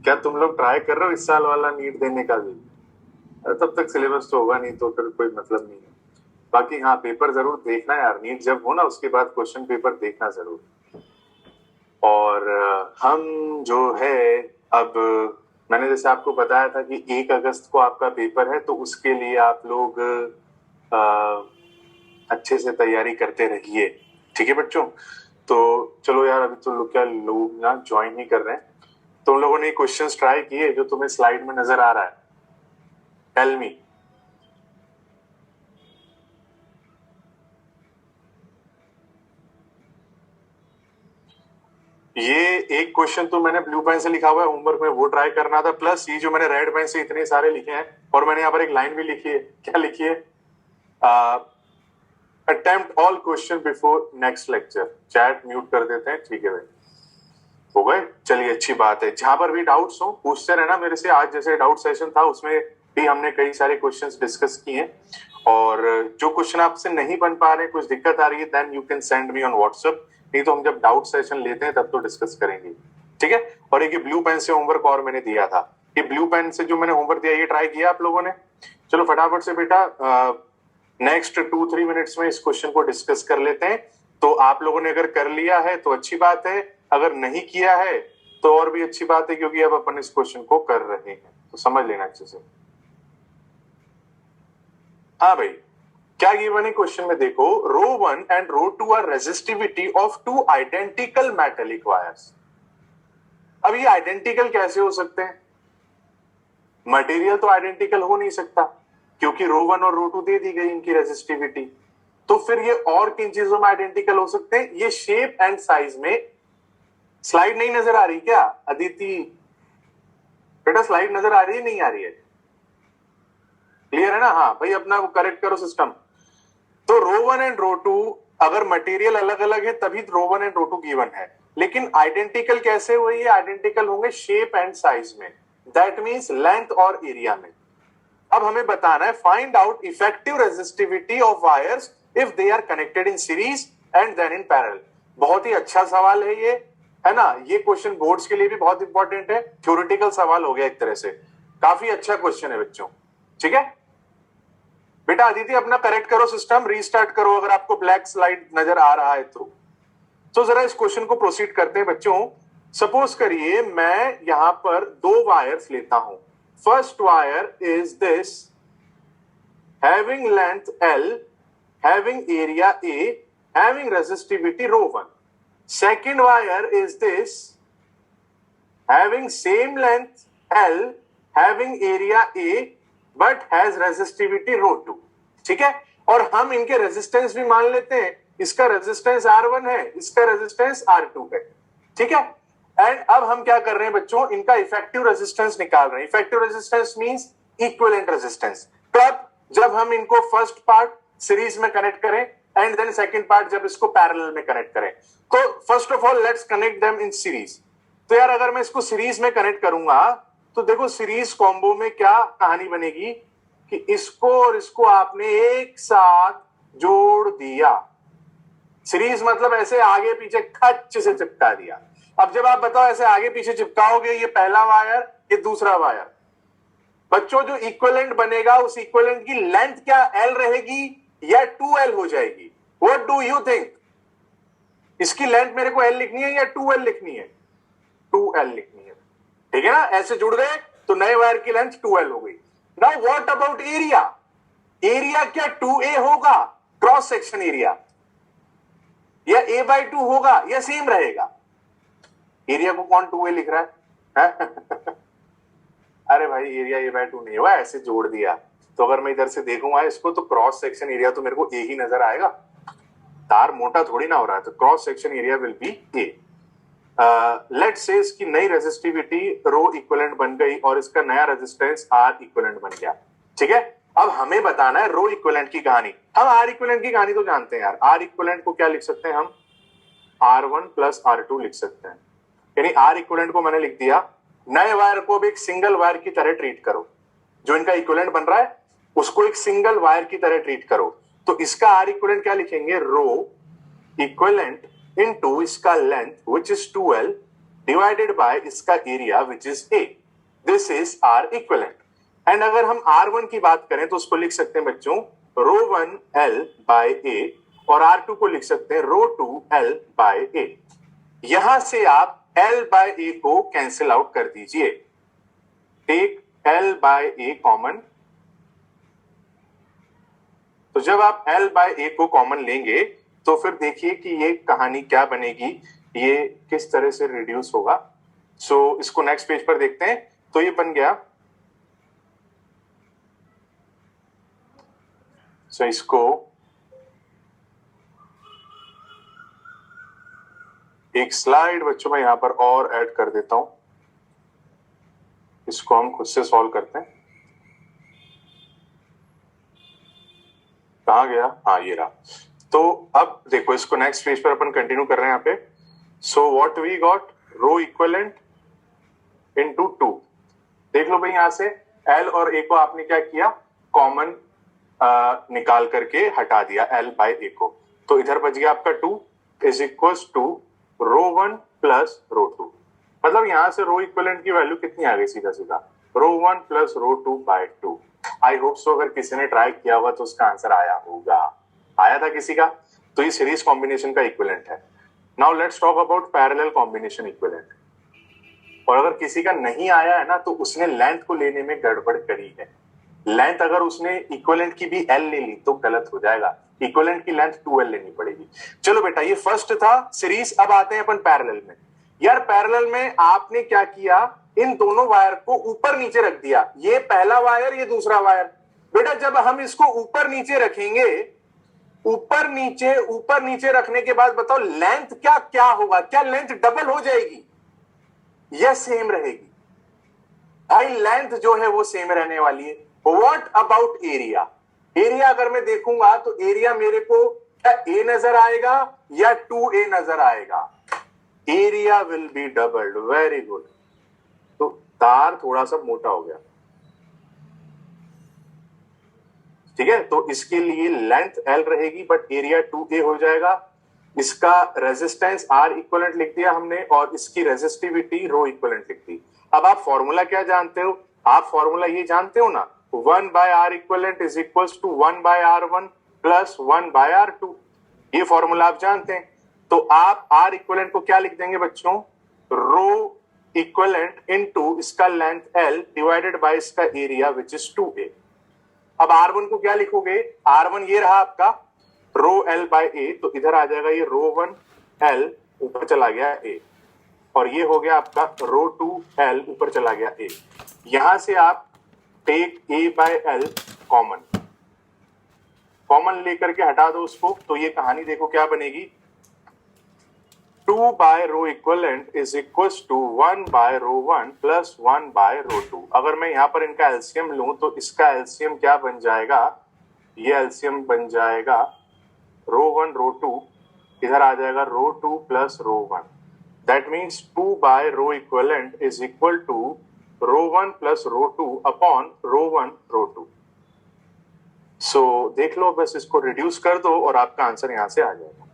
क्या तुम लोग ट्राई कर रहे हो इस साल वाला नीट देने का भी? तब तक सिलेबस तो होगा नहीं, तो फिर कोई मतलब नहीं है। बाकी हाँ, पेपर जरूर देखना यार, नीट जब हो ना उसके बाद क्वेश्चन पेपर देखना जरूर। और हम जो है अब, मैंने जैसे आपको बताया था कि 1 अगस्त को आपका पेपर है, तो उसके लिए आप लोग अच्छे से तैयारी करते रहिए, ठीक है बच्चों। तो चलो यार, अभी तो लोग ना ज्वाइन ही कर रहे हैं। तुम लोगों ने क्वेश्चंस ट्राई किए जो तुम्हें स्लाइड में नजर आ रहा है? Tell me. ये एक क्वेश्चन तो मैंने ब्लू पेन से लिखा हुआ है होमवर्क में, वो ट्राई करना था, प्लस ये जो मैंने रेड पेन से इतने सारे लिखे हैं, और मैंने यहाँ पर एक लाइन भी लिखी है। क्या लिखी है? Attempt all question before next lecture. Chat mute कर देते हैं, ठीक है भाई, हो गए। चलिए अच्छी बात है, जहां पर भी डाउट्स हो पूछते रहना मेरे से। आज जैसे डाउट सेशन था उसमें भी हमने कई सारे क्वेश्चंस डिस्कस किए, और जो क्वेश्चन आपसे नहीं बन पा रहे, कुछ दिक्कत आ रही है, then you can send me on WhatsApp. नहीं तो हम जब डाउट सेशन लेते हैं तब तो डिस्कस करेंगे, ठीक है। और एक ब्लू पेन से होमवर्क और मैंने दिया था, ये ब्लू पेन से जो मैंने होमवर्क दिया, ये ट्राई किया आप लोगों ने? चलो फटाफट से बेटा, नेक्स्ट 2-3 मिनट्स में इस क्वेश्चन को डिस्कस कर लेते हैं। तो आप लोगों ने अगर कर लिया है तो अच्छी बात है, अगर नहीं किया है तो और भी अच्छी बात है, क्योंकि अब अपन इस क्वेश्चन को कर रहे हैं, तो समझ लेना अच्छे से। हाँ भाई, क्या गिवन है क्वेश्चन में? देखो, ρ1 and ρ2 are resistivity of 2 identical metallic wires. अब ये आइडेंटिकल कैसे हो सकते हैं? मटेरियल तो आइडेंटिकल हो नहीं सकता, क्योंकि ρ1 और ρ2 दे दी गई इनकी रेजिस्टिविटी। तो फिर ये और किन चीजों में आइडेंटिकल हो सकते हैं? ये शेप एंड साइज में। स्लाइड नहीं नजर आ रही क्या अदिति? बेटा स्लाइड नजर आ रही है, नहीं आ रही है? क्लियर है ना? हाँ भाई, अपना वो करेक्ट करो सिस्टम। तो ρ1 एंड ρ2 अगर मटेरियल अलग अलग है तभी ρ1 एंड ρ2 गिवन है, लेकिन आइडेंटिकल कैसे हुए? ये आइडेंटिकल होंगे शेप एंड साइज में, दैट मींस लेंथ और एरिया में। अब हमें बताना है, find out effective resistivity of wires if they are connected in series and then in parallel. बहुत ही अच्छा सवाल है ये, है ना? ये क्वेश्चन बोर्ड्स के लिए भी बहुत इंपॉर्टेंट है, थ्योरेटिकल सवाल हो गया एक तरह से, काफी अच्छा क्वेश्चन है बच्चों, ठीक है। बेटा अदिति अपना करेक्ट करो सिस्टम, रीस्टार्ट करो अगर आपको ब्लैक स्लाइड नजर आ रहा है तो जरा इस क्वेश्चन को प्रोसीड करते हैं बच्चों। सपोज करिए मैं यहां पर 2 वायर्स लेता हूं। First wire is this, having length L, having area A, having resistivity ρ1. Second wire is this, having same length L, having area A, but has resistivity ρ2. ठीक है, और हम इनके रेजिस्टेंस भी मान लेते हैं, इसका रेजिस्टेंस R1 है, इसका रेजिस्टेंस R2 है, ठीक है। एंड अब हम क्या कर रहे हैं बच्चों, इनका इफेक्टिव रेजिस्टेंस निकाल रहे हैं। Effective resistance means equivalent resistance. कब? जब हम इनको फर्स्ट पार्ट सीरीज में कनेक्ट करें एंड देन सेकंड पार्ट जब इसको पैरेलल में कनेक्ट करें। तो first of all let's connect them in series. तो यार अगर मैं इसको सीरीज में कनेक्ट करूंगा तो देखो सीरीज कॉम्बो में क्या कहानी बनेगी कि इसको और इसको आपने एक साथ जोड़ दिया। सीरीज मतलब ऐसे आगे पीछे खच से चिपका दिया। अब जब आप बताओ ऐसे आगे पीछे चिपकाओगे, ये पहला वायर, ये दूसरा वायर, बच्चों जो इक्विवेलेंट बनेगा उस इक्विवेलेंट की लेंथ क्या L रहेगी या 2L हो जाएगी? What do you think? इसकी लेंथ मेरे को L लिखनी है या 2L लिखनी है? 2L लिखनी है, ठीक है ना? ऐसे जुड़ गए तो नए वायर की लेंथ 2L हो गई। Now what about area? Area क्या 2A होगा क्रॉस सेक्शन एरिया, या A/2 होगा, या सेम रहेगा? एरिया को कौन 2A लिख रहा है? अरे भाई एरिया A/2 नहीं हुआ, ऐसे जोड़ दिया। तो अगर मैं इधर से देखूंगा इसको तो क्रॉस सेक्शन एरिया तो मेरे को A ही नजर आएगा, तार मोटा थोड़ी ना हो रहा है, तो cross section area will be A। Let's say इसकी नई रेजिस्टिविटी ρ इक्विवेलेंट बन गई और इसका नया रेजिस्टेंस R इक्विवेलेंट बन गया, ठीक है। अब हमें बताना है ρ इक्विवेलेंट की कहानी। हम R इक्विवेलेंट की कहानी तो जानते हैं यार। R इक्विवेलेंट को क्या लिख सकते हैं हम? R1 प्लस R2 लिख सकते हैं, यानी R इक्विवेलेंट को मैंने लिख दिया। नए वायर को भी एक सिंगल वायर की तरह ट्रीट करो, जो इनका इक्विवेलेंट बन रहा है उसको एक सिंगल वायर की तरह ट्रीट करो। तो इसका R इक्विवेलेंट क्या लिखेंगे? ρ इक्विवेलेंट इनटू इसका length which is 2L divided by इसका area which is A, this is R equivalent. And अगर हम R1 की बात करें तो उसको लिख सकते हैं बच्चों ρ1 L बाय A, और R2 को लिख सकते हैं ρ2 L बाय A। यहां से आप L बाय A को कैंसिल आउट कर दीजिए, take L by A common. तो जब आप L बाय A को कॉमन लेंगे तो फिर देखिए कि ये कहानी क्या बनेगी, ये किस तरह से रिड्यूस होगा। सो इसको नेक्स्ट पेज पर देखते हैं। तो ये बन गया, सो इसको एक स्लाइड बच्चों में यहां पर और ऐड कर देता हूं, इसको हम खुद से सॉल्व करते हैं। कहां गया, हाँ ये रहा। तो अब देखो इसको नेक्स्ट पेज पर अपन कंटिन्यू कर रहे हैं यहाँ पे। So what we got, rho equivalent into 2। देख लो भाई यहां से L और A को आपने क्या किया, कॉमन निकाल करके हटा दिया L बाय A को, तो इधर बच गया आपका 2 इज इक्वल्स टू ρ1 प्लस ρ2। मतलब यहां से रो इक्विवेलेंट की वैल्यू कितनी आ गई, सीधा सीधा ρ1 plus ρ2 by 2। I hope so अगर किसी ने ट्राई किया हुआ तो उसका आंसर आया होगा, आया था किसी का? तो ये सीरीज कॉम्बिनेशन का इक्विवेलेंट है। Now let's talk about parallel combination equivalent. और अगर किसी का नहीं आया है ना तो उसने लेंथ को लेने में गड़बड़ करी है। लेंथ अगर उसने इक्विवेलेंट की भी L ले ली तो गलत हो जाएगा, इक्विवेलेंट की लेंथ 2L लेनी पड़ेगी। चलो बेटा ये फर्स्ट था सीरीज, अब आते हैं अपन पैरेलल में। यार पैरेलल में आपने क्या किया, इन दोनों वायर को ऊपर नीचे रख दिया, ये पहला वायर ये दूसरा वायर। बेटा जब हम इसको ऊपर नीचे रखेंगे, ऊपर नीचे रखने के बाद बताओ लेंथ क्या क्या होगा, क्या लेंथ डबल हो जाएगी या सेम रहेगी? भाई लेंथ जो है वो सेम रहने वाली है। व्हाट अबाउट एरिया, एरिया अगर मैं देखूंगा तो एरिया मेरे को क्या A नजर आएगा या 2A नजर आएगा? Area will be doubled, very good. तो तार थोड़ा सा मोटा हो गया, ठीक है, तो इसके लिए लेंथ L रहेगी बट एरिया 2A हो जाएगा। इसका रेजिस्टेंस R इक्विवेलेंट लिख दिया हमने और इसकी रेजिस्टिविटी रो इक्विवेलेंट लिख दी। अब आप फॉर्मूला क्या जानते हो, आप फॉर्मूला ये जानते हो ना, 1 by R equivalent is equals to 1 by R1 plus 1 by R2। ये फॉर्मूला आप जानते हैं। तो आप R इक्विवेलेंट को क्या लिख देंगे बच्चों, रो इक्विवेलेंट इनटू इसका लेंथ L डिवाइडेड बाय इसका एरिया विच इज 2A। अब R1 को क्या लिखोगे, R1 ये रहा आपका रो L बाय A, तो इधर आ जाएगा ये ρ1 L ऊपर चला गया A, और ये हो गया आपका ρ2 L ऊपर चला गया A। यहां से आप take A by L common लेकर के हटा दो उसको, तो ये कहानी देखो क्या बनेगी, 2 by rho equivalent is equals to 1 by ρ1 plus 1 by ρ2। अगर मैं यहां पर इनका एलसीएम लूं तो इसका एलसीएम क्या बन जाएगा, ये एलसीएम बन जाएगा ρ1 ρ2, इधर आ जाएगा ρ2 plus ρ1। That means 2 by rho equivalent is equal to ρ1 plus ρ2 upon ρ1 ρ2। So देख लो, बस इसको रिड्यूस कर दो और आपका आंसर यहां से आ जाएगा।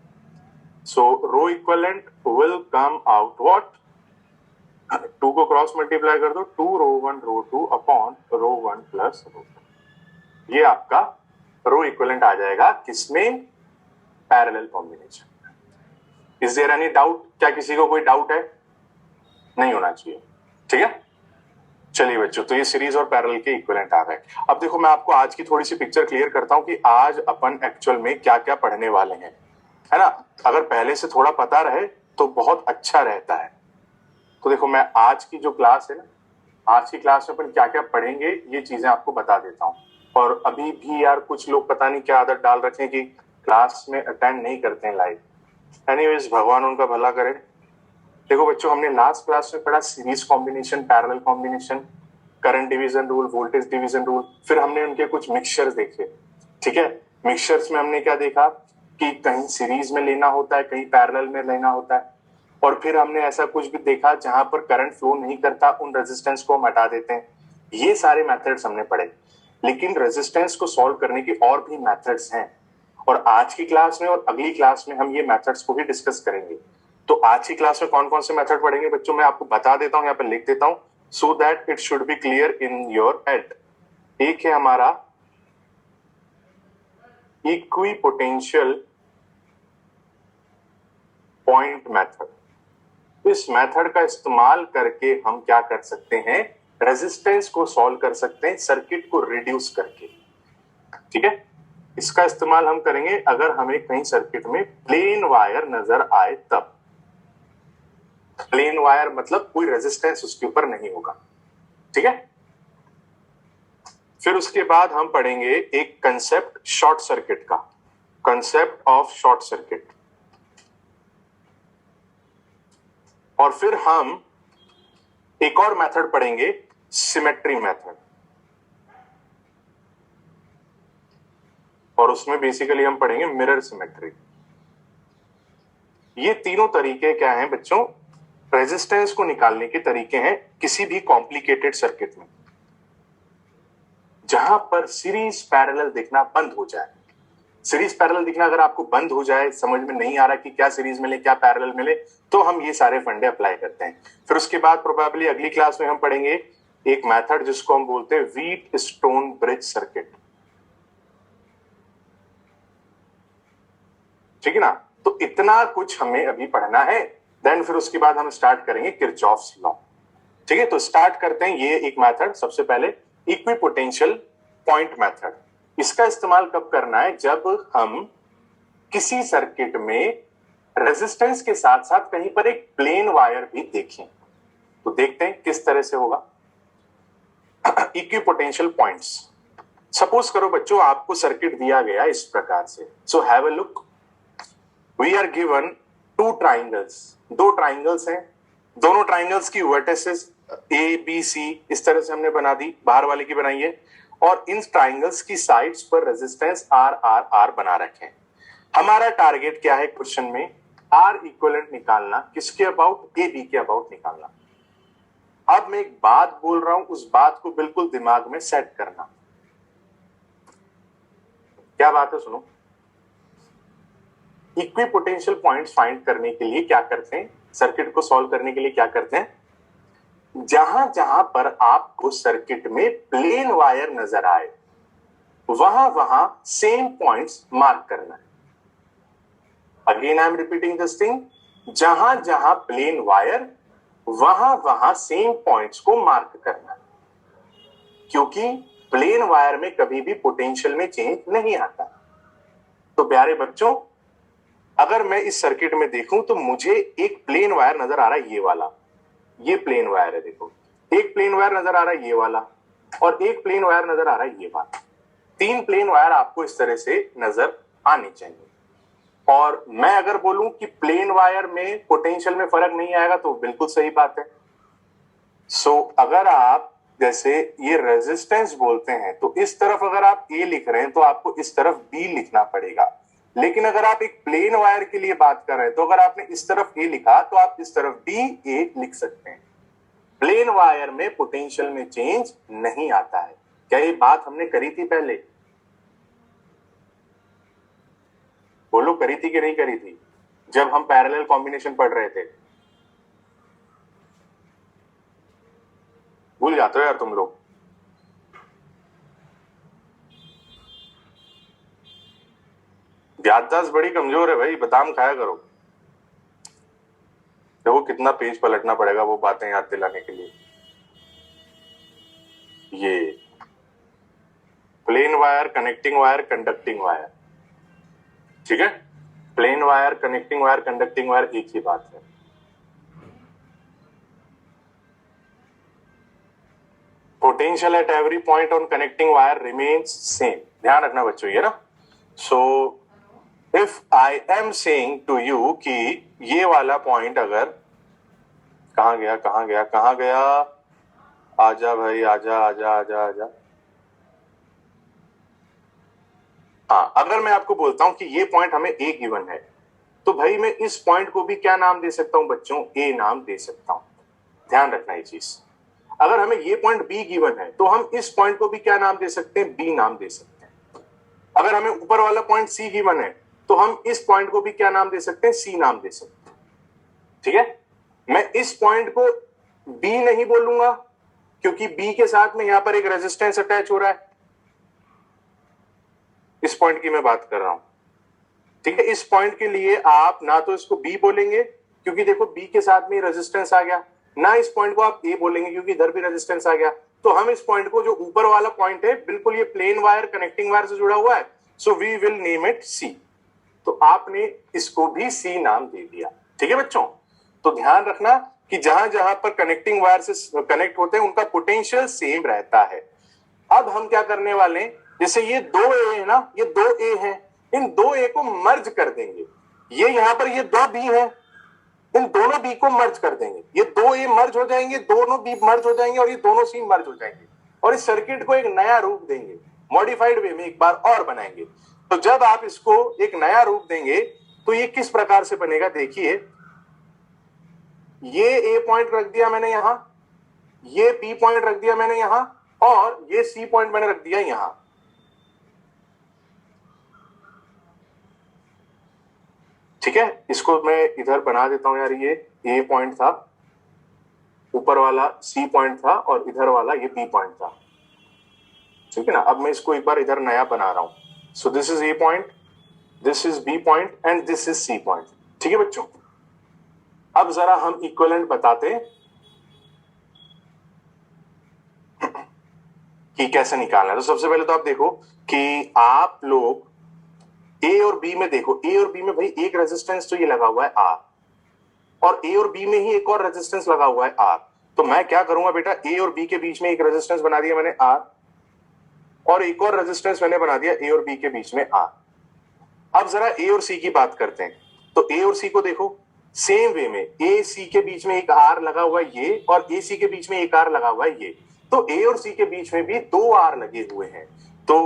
So rho equivalent will come out what, 2 को क्रॉस मल्टीप्लाई कर दो, 2 ρ1 ρ2 अपॉन ρ1 प्लस ρ2। ये आपका रो इक्विवेलेंट आ जाएगा किसमें, parallel combination. Is there any doubt, क्या किसी को कोई डाउट है? नहीं होना चाहिए, ठीक है। चलिए बच्चों, तो ये सीरीज और पैरेलल के इक्विवेलेंट आ गए। अब देखो मैं आपको आज की थोड़ी सी पिक्चर क्लियर करता हूं कि आज अपन एक्चुअल में क्या क्या पढ़ने वाले हैं, है ना। अगर पहले से थोड़ा पता रहे तो बहुत अच्छा रहता है। तो देखो मैं आज की जो क्लास है ना, आज की क्लास में अपन क्या क्या पढ़ेंगे ये चीजें आपको बता देता हूँ। और अभी भी यार कुछ लोग पता नहीं क्या आदत डाल रखे हैं कि क्लास में अटेंड नहीं करते हैं लाइव। एनीवेज भगवान उनका भला करे। देखो बच्चों, हमने लास्ट क्लास में पढ़ा series combination, parallel combination, current division rule, voltage division rule, फिर हमने उनके कुछ मिक्सचर्स देखे, ठीक है। मिक्सचर्स में हमने क्या देखा कि कहीं सीरीज में लेना होता है, कहीं पैरेलल में लेना होता है, और फिर हमने ऐसा कुछ भी देखा जहां पर करंट फ्लो नहीं करता, उन रेजिस्टेंस को हम हटा देते हैं। ये सारे मेथड्स हमने पढ़े, लेकिन रेजिस्टेंस को सॉल्व करने की और भी मेथड्स हैं, और आज की क्लास में और अगली क्लास में हम ये मेथड्स को भी डिस्कस करेंगे। तो आज की क्लास में कौन कौन से मेथड पढ़ेंगे बच्चों, मैं आपको बता देता हूं, यहाँ पे लिख देता हूं so that it should be clear in your head. एक है हमारा इक्विपोटेंशियल पॉइंट मेथड। इस मेथड का इस्तेमाल करके हम क्या कर सकते हैं, रेजिस्टेंस को सॉल्व कर सकते हैं, सर्किट को रिड्यूस करके। ठीक है, इसका इस्तेमाल हम करेंगे अगर हमें कहीं सर्किट में प्लेन वायर नजर आए तब। प्लेन वायर मतलब कोई रेजिस्टेंस उसके ऊपर नहीं होगा। ठीक है, फिर उसके बाद हम पढ़ेंगे एक कंसेप्ट शॉर्ट सर्किट का, कंसेप्ट ऑफ शॉर्ट सर्किट। और फिर हम एक और मेथड पढ़ेंगे, सिमेट्री मेथड। और उसमें बेसिकली हम पढ़ेंगे मिरर सिमेट्री। ये तीनों तरीके क्या हैं बच्चों, रेजिस्टेंस को निकालने के तरीके हैं किसी भी कॉम्प्लिकेटेड सर्किट में, जहां पर सीरीज पैरेलल दिखना बंद हो जाए। सीरीज पैरेलल दिखना अगर आपको बंद हो जाए, समझ में नहीं आ रहा कि क्या सीरीज मिले क्या पैरेलल मिले, तो हम ये सारे फंडे अप्लाई करते हैं। फिर उसके बाद प्रोबेबली अगली क्लास में हम पढ़ेंगे एक मेथड जिसको हम बोलते हैं व्हीट स्टोन ब्रिज सर्किट। ठीक है ना, तो इतना कुछ हमें अभी पढ़ना है। देन फिर उसके बाद हम स्टार्ट करेंगे किरचॉफ्स लॉ। ठीक है, तो स्टार्ट करते हैं ये एक मेथड। सबसे पहले इक्विपोटेंशियल पॉइंट मेथड। इसका इस्तेमाल कब करना है, जब हम किसी सर्किट में रेजिस्टेंस के साथ साथ कहीं पर एक प्लेन वायर भी देखें। तो देखते हैं किस तरह से होगा। इक्विपोटेंशियल पॉइंट्स, सपोज करो बच्चों आपको सर्किट दिया गया इस प्रकार से। So have a look, we are given two triangles, दो ट्राइंगल्स हैं, दोनों ट्राइंगल्स की वर्टिसेस ए बी सी इस तरह से हमने बना दी, बाहर वाले की बनाई है, और इन ट्राइंगल्स की साइड्स पर रेजिस्टेंस आर आर आर बना रखे हैं। हमारा टारगेट क्या है क्वेश्चन में, आर इक्विवेलेंट निकालना, किसके अबाउट, ए बी के अबाउट निकालना। अब मैं एक बात बोल रहा हूं, उस बात को बिल्कुल दिमाग में सेट करना। क्या बात है सुनो, इक्विपोटेंशियल पॉइंट्स फाइंड करने के लिए क्या करते हैं, सर्किट को सॉल्व करने के लिए क्या करते हैं, जहां जहां पर आपको सर्किट में प्लेन वायर नजर आए वहां वहां सेम पॉइंट्स मार्क करना है। Again I am repeating this thing, जहां जहां प्लेन वायर वहां वहां सेम पॉइंट्स को मार्क करना है, क्योंकि प्लेन वायर में कभी भी पोटेंशियल में चेंज नहीं आता। तो प्यारे बच्चों, अगर मैं इस सर्किट में देखूं तो मुझे एक प्लेन वायर नजर आ रहा है, ये वाला, ये प्लेन वायर है, देखो एक प्लेन वायर नजर आ रहा है ये वाला, और एक प्लेन वायर नजर आ रहा है ये वाला। तीन प्लेन वायर आपको इस तरह से नजर आनी चाहिए। और मैं अगर बोलूं कि प्लेन वायर में पोटेंशियल में फर्क नहीं आएगा तो बिल्कुल सही बात है। सो अगर आप जैसे ये रेजिस्टेंस बोलते हैं तो इस तरफ अगर आप ए लिख रहे हैं तो आपको इस तरफ बी लिखना पड़ेगा। लेकिन अगर आप एक प्लेन वायर के लिए बात कर रहे हैं तो अगर आपने इस तरफ ए लिखा तो आप इस तरफ बी ए लिख सकते हैं। प्लेन वायर में पोटेंशियल में चेंज नहीं आता है। क्या ये बात हमने करी थी पहले? बोलो, करी थी कि नहीं करी थी जब हम पैरेलल कॉम्बिनेशन पढ़ रहे थे? भूल जाते हो यार तुम लोग। याददाश्त बड़ी कमजोर है भाई, बादाम खाया करो। देखो कितना पेज पलटना पड़ेगा वो बातें याद दिलाने के लिए। ये plain wire, connecting wire, conducting wire, ठीक है? Plain wire, connecting wire, conducting wire एक ही बात है। Potential at every point on connecting wire remains same. ध्यान रखना बच्चों ये ना। So if I am saying to you कि ये वाला पॉइंट अगर, कहां गया कहां गया कहां गया, आजा भाई आजा आजा आजा आजा। हाँ, अगर मैं आपको बोलता हूं कि ये पॉइंट हमें ए गिवन है तो भाई मैं इस पॉइंट को भी क्या नाम दे सकता हूं बच्चों? ए नाम दे सकता हूं। ध्यान रखना ये चीज। अगर हमें ये पॉइंट बी गिवन है तो हम इस पॉइंट को भी क्या नाम दे सकते हैं? बी नाम दे सकते हैं। अगर हमें ऊपर वाला पॉइंट सी गिवन है तो हम इस पॉइंट को भी क्या नाम दे सकते हैं? सी नाम दे सकते हैं। ठीक है, मैं इस पॉइंट को बी नहीं बोलूंगा क्योंकि बी के साथ में यहां पर एक रेजिस्टेंस अटैच हो रहा है, इस पॉइंट की मैं बात कर रहा हूं। ठीक है, इस पॉइंट के लिए आप ना तो इसको बी बोलेंगे क्योंकि देखो बी के साथ में रेजिस्टेंस आ गया, ना इस पॉइंट को आप ए बोलेंगे क्योंकि इधर भी रेजिस्टेंस आ गया। तो हम इस पॉइंट को, जो ऊपर वाला पॉइंट है, बिल्कुल ये प्लेन वायर कनेक्टिंग वायर से जुड़ा हुआ है, so we will name it C. तो आपने इसको भी सी नाम दे दिया। ठीक है बच्चों, तो ध्यान रखना कि जहां जहां पर कनेक्टिंग वायर से कनेक्ट होते हैं उनका पोटेंशियल सेम रहता है। अब हम क्या करने वाले हैं, जैसे ये दो ए है ना, ये दो ए है, इन दो ए को मर्ज कर देंगे। ये यहां पर ये दो बी है, इन दोनों बी को मर्ज कर देंगे, ये दो ए मर्ज हो जाएंगे, दोनों बी मर्ज हो जाएंगे और ये दोनों सी मर्ज हो जाएंगे और इस सर्किट को एक नया रूप देंगे, मॉडिफाइड वे में एक बार और बनाएंगे। तो जब आप इसको एक नया रूप देंगे तो ये किस प्रकार से बनेगा, देखिए ये ए पॉइंट रख दिया मैंने यहां, ये बी पॉइंट रख दिया मैंने यहां और ये सी पॉइंट मैंने रख दिया यहां। ठीक है, इसको मैं इधर बना देता हूं यार, ये ए पॉइंट था, ऊपर वाला सी पॉइंट था और इधर वाला ये बी पॉइंट था। ठीक है ना, अब मैं इसको एक बार इधर नया बना रहा हूं। So this is A point, this is B point and this is C point. ठीक है बच्चों, अब जरा हम इक्विवेलेंट बताते हैं कि कैसे निकालना है। तो सबसे पहले तो आप देखो कि आप लोग ए और बी में देखो, ए और बी में भाई एक रेजिस्टेंस तो ये लगा हुआ है आर, और ए और बी में ही एक और रेजिस्टेंस लगा हुआ है आर। तो मैं क्या करूंगा बेटा, ए और बी के बीच में एक रेजिस्टेंस बना दिया मैंने आर, और एक और रेजिस्टेंस मैंने बना दिया ए और बी के बीच में आर। अब जरा ए और सी की बात करते हैं। तो ए और सी को देखो सेम वे में, ए सी के बीच में एक आर लगा हुआ है ये, और ए सी के बीच में एक आर लगा हुआ है ये। तो ए और सी के बीच में भी दो आर लगे हुए हैं। तो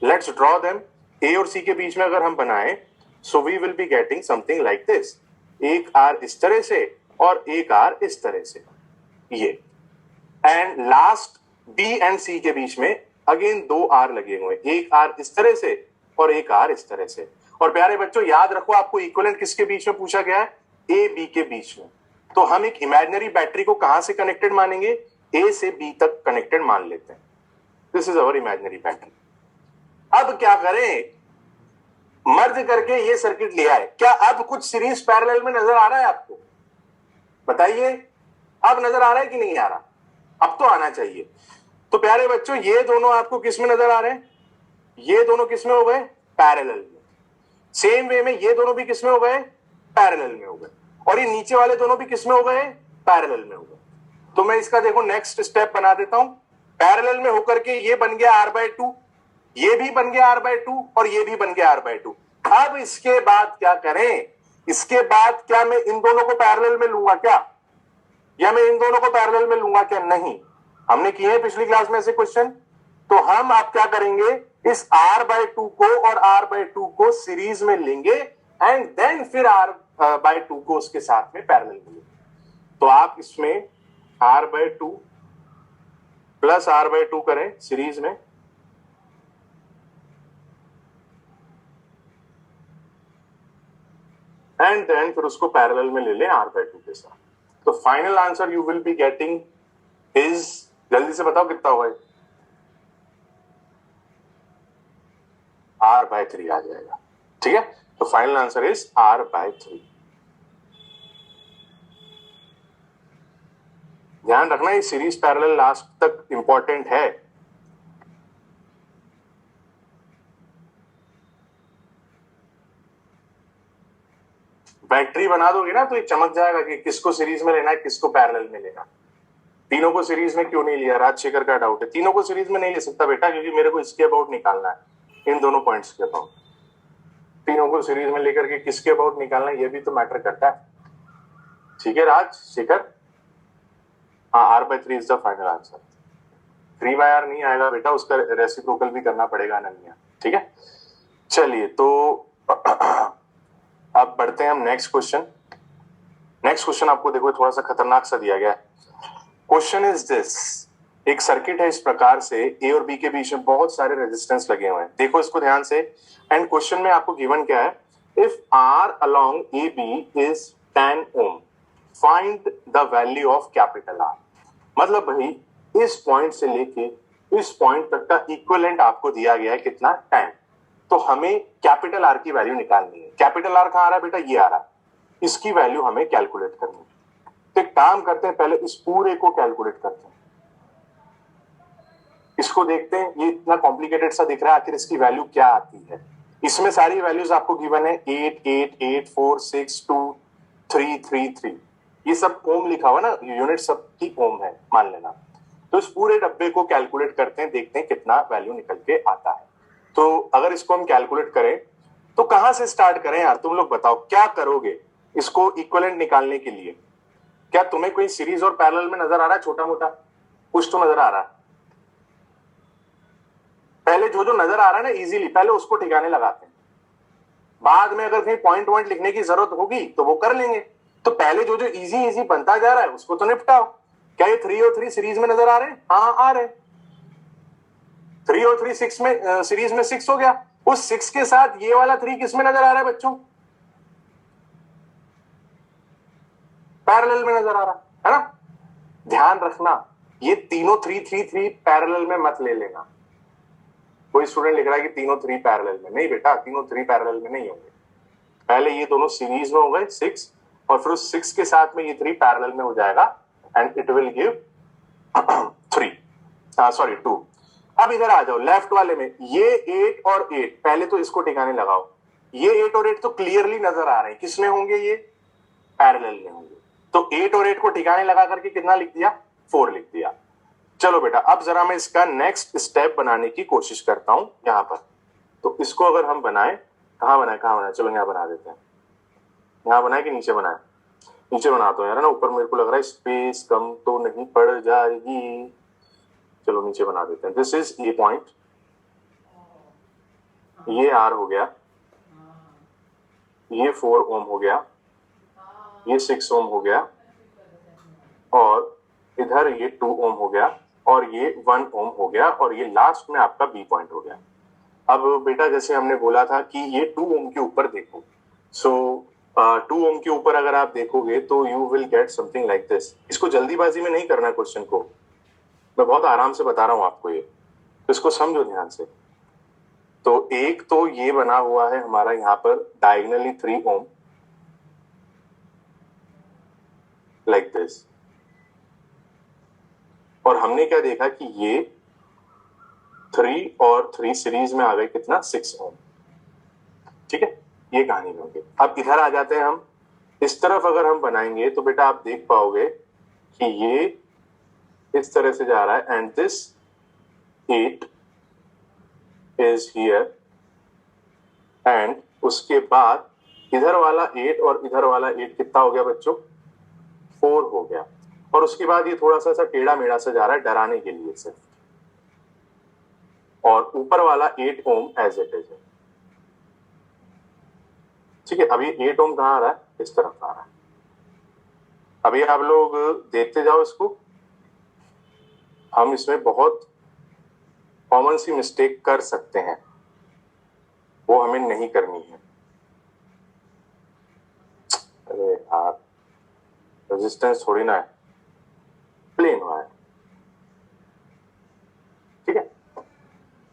लेट्स ड्रॉ देम। ए और सी के बीच में अगर हम बनाएं, so we will be getting something like this, एक आर इस तरह से और एक आर इस तरह से, ये। एंड लास्ट बी एंड सी के बीच में अगेन दो आर लगे हुए, एक आर इस तरह से और एक आर इस तरह से। और प्यारे बच्चों याद रखो, आपको इक्विवेलेंट किसके बीच में पूछा गया है, ए बी के बीच में। तो हम एक इमेजिनरी बैटरी को कहां से कनेक्टेड मानेंगे, ए से बी तक कनेक्टेड मान लेते हैं। This is our imaginary battery. अब क्या करें, मर्ज करके ये सर्किट लिया है, क्या अब कुछ सीरीज पैरेलल में नजर आ रहा है आपको, बताइए, अब नजर आ रहा है कि नहीं आ रहा, अब तो आना चाहिए। तो प्यारे बच्चों ये दोनों आपको किस में नजर आ रहे हैं, ये दोनों किस में हो गए, पैरेलल में। सेम वे में ये दोनों भी किस में हो गए, पैरेलल में हो गए, और ये नीचे वाले दोनों भी किस में हो गए, पैरेलल में हो गए। तो मैं इसका देखो नेक्स्ट स्टेप बना देता हूं, पैरेलल में होकर के ये बन गया r/2, ये भी बन गया r/2 और ये भी बन गया r/2। अब इसके बाद क्या करें, इसके बाद क्या मैं इन दोनों को पैरेलल में लूंगा क्या, या मैं इन दोनों को पैरेलल में लूंगा क्या, नहीं, हमने किए हैं पिछली क्लास में ऐसे क्वेश्चन। तो हम आप क्या करेंगे, इस r/2 को और r/2 को सीरीज में लेंगे एंड देन फिर r/2 को उसके साथ में पैरेलल में लेंगे। तो आप इसमें r/2 प्लस r/2 करें सीरीज में, एंड देन फिर उसको पैरेलल में ले लें r/2 के साथ। तो final answer you will be getting is, जल्दी से बताओ कितना होगा, r/3 आ जाएगा। ठीक है, तो फाइनल आंसर इज r/3। ध्यान रखना ये सीरीज पैरेलल लास्ट तक इंपॉर्टेंट है। बैटरी बना दोगे ना तो ये चमक जाएगा कि किसको सीरीज में लेना है, किसको पैरेलल में लेना। तीनों को सीरीज में क्यों नहीं लिया, राजशेखर का डाउट है। तीनों को सीरीज में नहीं ले सकता बेटा, क्योंकि मेरे को इसके अबाउट निकालना है, इन दोनों पॉइंट्स के अबाउट। तीनों को सीरीज में लेकर के किसके अबाउट निकालना है, ये भी तो मैटर करता है। ठीक है राजशेखर, हाँ r/3 is the final answer. 3/r नहीं आएगा बेटा, उसका रेसिप्रोकल भी करना पड़ेगा अनन्या। ठीक है, चलिए तो अब बढ़ते हैं हम नेक्स्ट क्वेश्चन। नेक्स्ट क्वेश्चन आपको देखो थोड़ा सा खतरनाक सा दिया गया है। क्वेश्चन इज दिस, एक सर्किट है इस प्रकार से, ए और बी के बीच में बहुत सारे रेजिस्टेंस लगे हुए हैं। देखो इसको ध्यान से, एंड क्वेश्चन में आपको गिवन क्या है, if R along A B is 10 ohm find the value of capital R. मतलब भाई इस पॉइंट से लेके इस पॉइंट तक का इक्विवेलेंट आपको दिया गया है कितना, टाइम। तो हमें कैपिटल आर की वैल्यू निकालनी है। कैपिटल आर कहां आ रहा है बेटा, ये आ रहा है, इसकी वैल्यू हमें कैलकुलेट करनी है। तो एक काम करते हैं, पहले इस पूरे को कैलकुलेट करते हैं। इसको देखते हैं, ये इतना कॉम्प्लिकेटेड सा दिख रहा है, आखिर इसकी वैल्यू क्या आती है। इसमें सारी वैल्यूज आपको गिवन है, 8 8 8 4 6 2 3 3 3, ये सब ओम लिखा हुआ ना, यूनिट सब की ओम है मान लेना। तो इस पूरे डब्बे को कैलकुलेट करते हैं, देखते हैं कितना वैल्यू निकल के आता है। तो अगर इसको हम कैलकुलेट करें तो कहां से स्टार्ट करें यार, तुम लोग बताओ क्या करोगे इसको इक्विवेलेंट निकालने के लिए। क्या तुम्हें कोई सीरीज और पैरेलल में नजर आ रहा है, छोटा मोटा कुछ तो नजर आ रहा है। पहले जो जो नजर आ रहा है ना इजीली, पहले उसको ठिकाने लगाते हैं, बाद में अगर कहीं पॉइंट पॉइंट लिखने की जरूरत होगी तो वो कर लेंगे। तो पहले जो जो इजी इजी बनता जा रहा है उसको तो निपटाओ। क्या ये 3 और 3 सीरीज में नजर आ रहे हैं? हाँ आ रहे हैं। 3 और 3 6 में सीरीज में 6 हो गया। उस 6 के साथ ये वाला 3 किस में नजर आ रहा है बच्चों? पैरेलल में नजर आ रहा है ना। ध्यान रखना ये तीनों 3 3 3 पैरेलल में मत ले लेना। कोई स्टूडेंट लिख रहा है कि तीनों 3 पैरेलल में, नहीं बेटा तीनों 3 पैरेलल में नहीं होंगे। पहले ये दोनों सीरीज में हो गए 6 और फिर उस 6 के साथ में ये 3 पैरेलल में हो जाएगा एंड इट विल गिव 2। अब इधर आ जाओ लेफ्ट वाले में, ये 8 और 8, पहले तो इसको ठिकाने लगाओ। ये 8 और 8 तो क्लियरली नजर आ रहे हैं, किसमें होंगे ये? पैरेलल में होंगे। तो 8 और 8 को ठिकाने लगा करके कितना लिख दिया? 4 लिख दिया। चलो बेटा अब जरा मैं इसका नेक्स्ट स्टेप बनाने की कोशिश करता हूं यहां पर। तो इसको अगर हम बनाए, कहां बनाए, चलो यहां बना देते हैं। यहां बनाए कि नीचे बनाए? नीचे बनाता हूं यार ना, ऊपर मेरे को लग रहा है स्पेस कम तो नहीं पड़ जाएगी। चलो नीचे बना देते हैं। दिस इज ए पॉइंट, ये आर हो गया, ये 4 ओम हो गया, ये 6 ओम हो गया, और इधर ये 2 ओम हो गया, और ये 1 ओम हो गया, और ये लास्ट में आपका बी पॉइंट हो गया। अब बेटा जैसे हमने बोला था कि ये 2 ओम के ऊपर देखो, सो 2 ओम के ऊपर अगर आप देखोगे तो you will get something like this. इसको जल्दीबाजी में नहीं करना क्वेश्चन को, मैं बहुत आराम से बता रहा हूं आपको ये, तो इसको समझो ध्यान से। तो एक तो ये बना हुआ है हमारा यहां पर डायगनली 3 ओम लाइक दिस, और हमने क्या देखा कि ये 3 और 3 सीरीज में आ गए कितना, 6 ओम। ठीक है, ये कहानी होगी। अब इधर आ जाते हैं हम, इस तरफ अगर हम बनाएंगे तो बेटा आप देख पाओगे कि ये इस तरह से जा रहा है and this 8 is here, and उसके बाद इधर वाला 8 और इधर वाला 8 कितना हो गया बच्चों? 4 हो गया। और उसके बाद ये थोड़ा सा टेढ़ा मेढ़ा सा जा रहा है डराने के लिए सिर्फ, और ऊपर वाला 8 ओम एज इट इज है। ठीक है, अभी 8 ओम कहां आ रहा है? इस तरफ आ रहा है। अभी आप लोग देखते जाओ इसको, हम इसमें बहुत कॉमन सी मिस्टेक कर सकते हैं, वो हमें नहीं करनी है। अरे यार रेजिस्टेंस थोड़ी ना है, प्लेन हुआ है। ठीक है,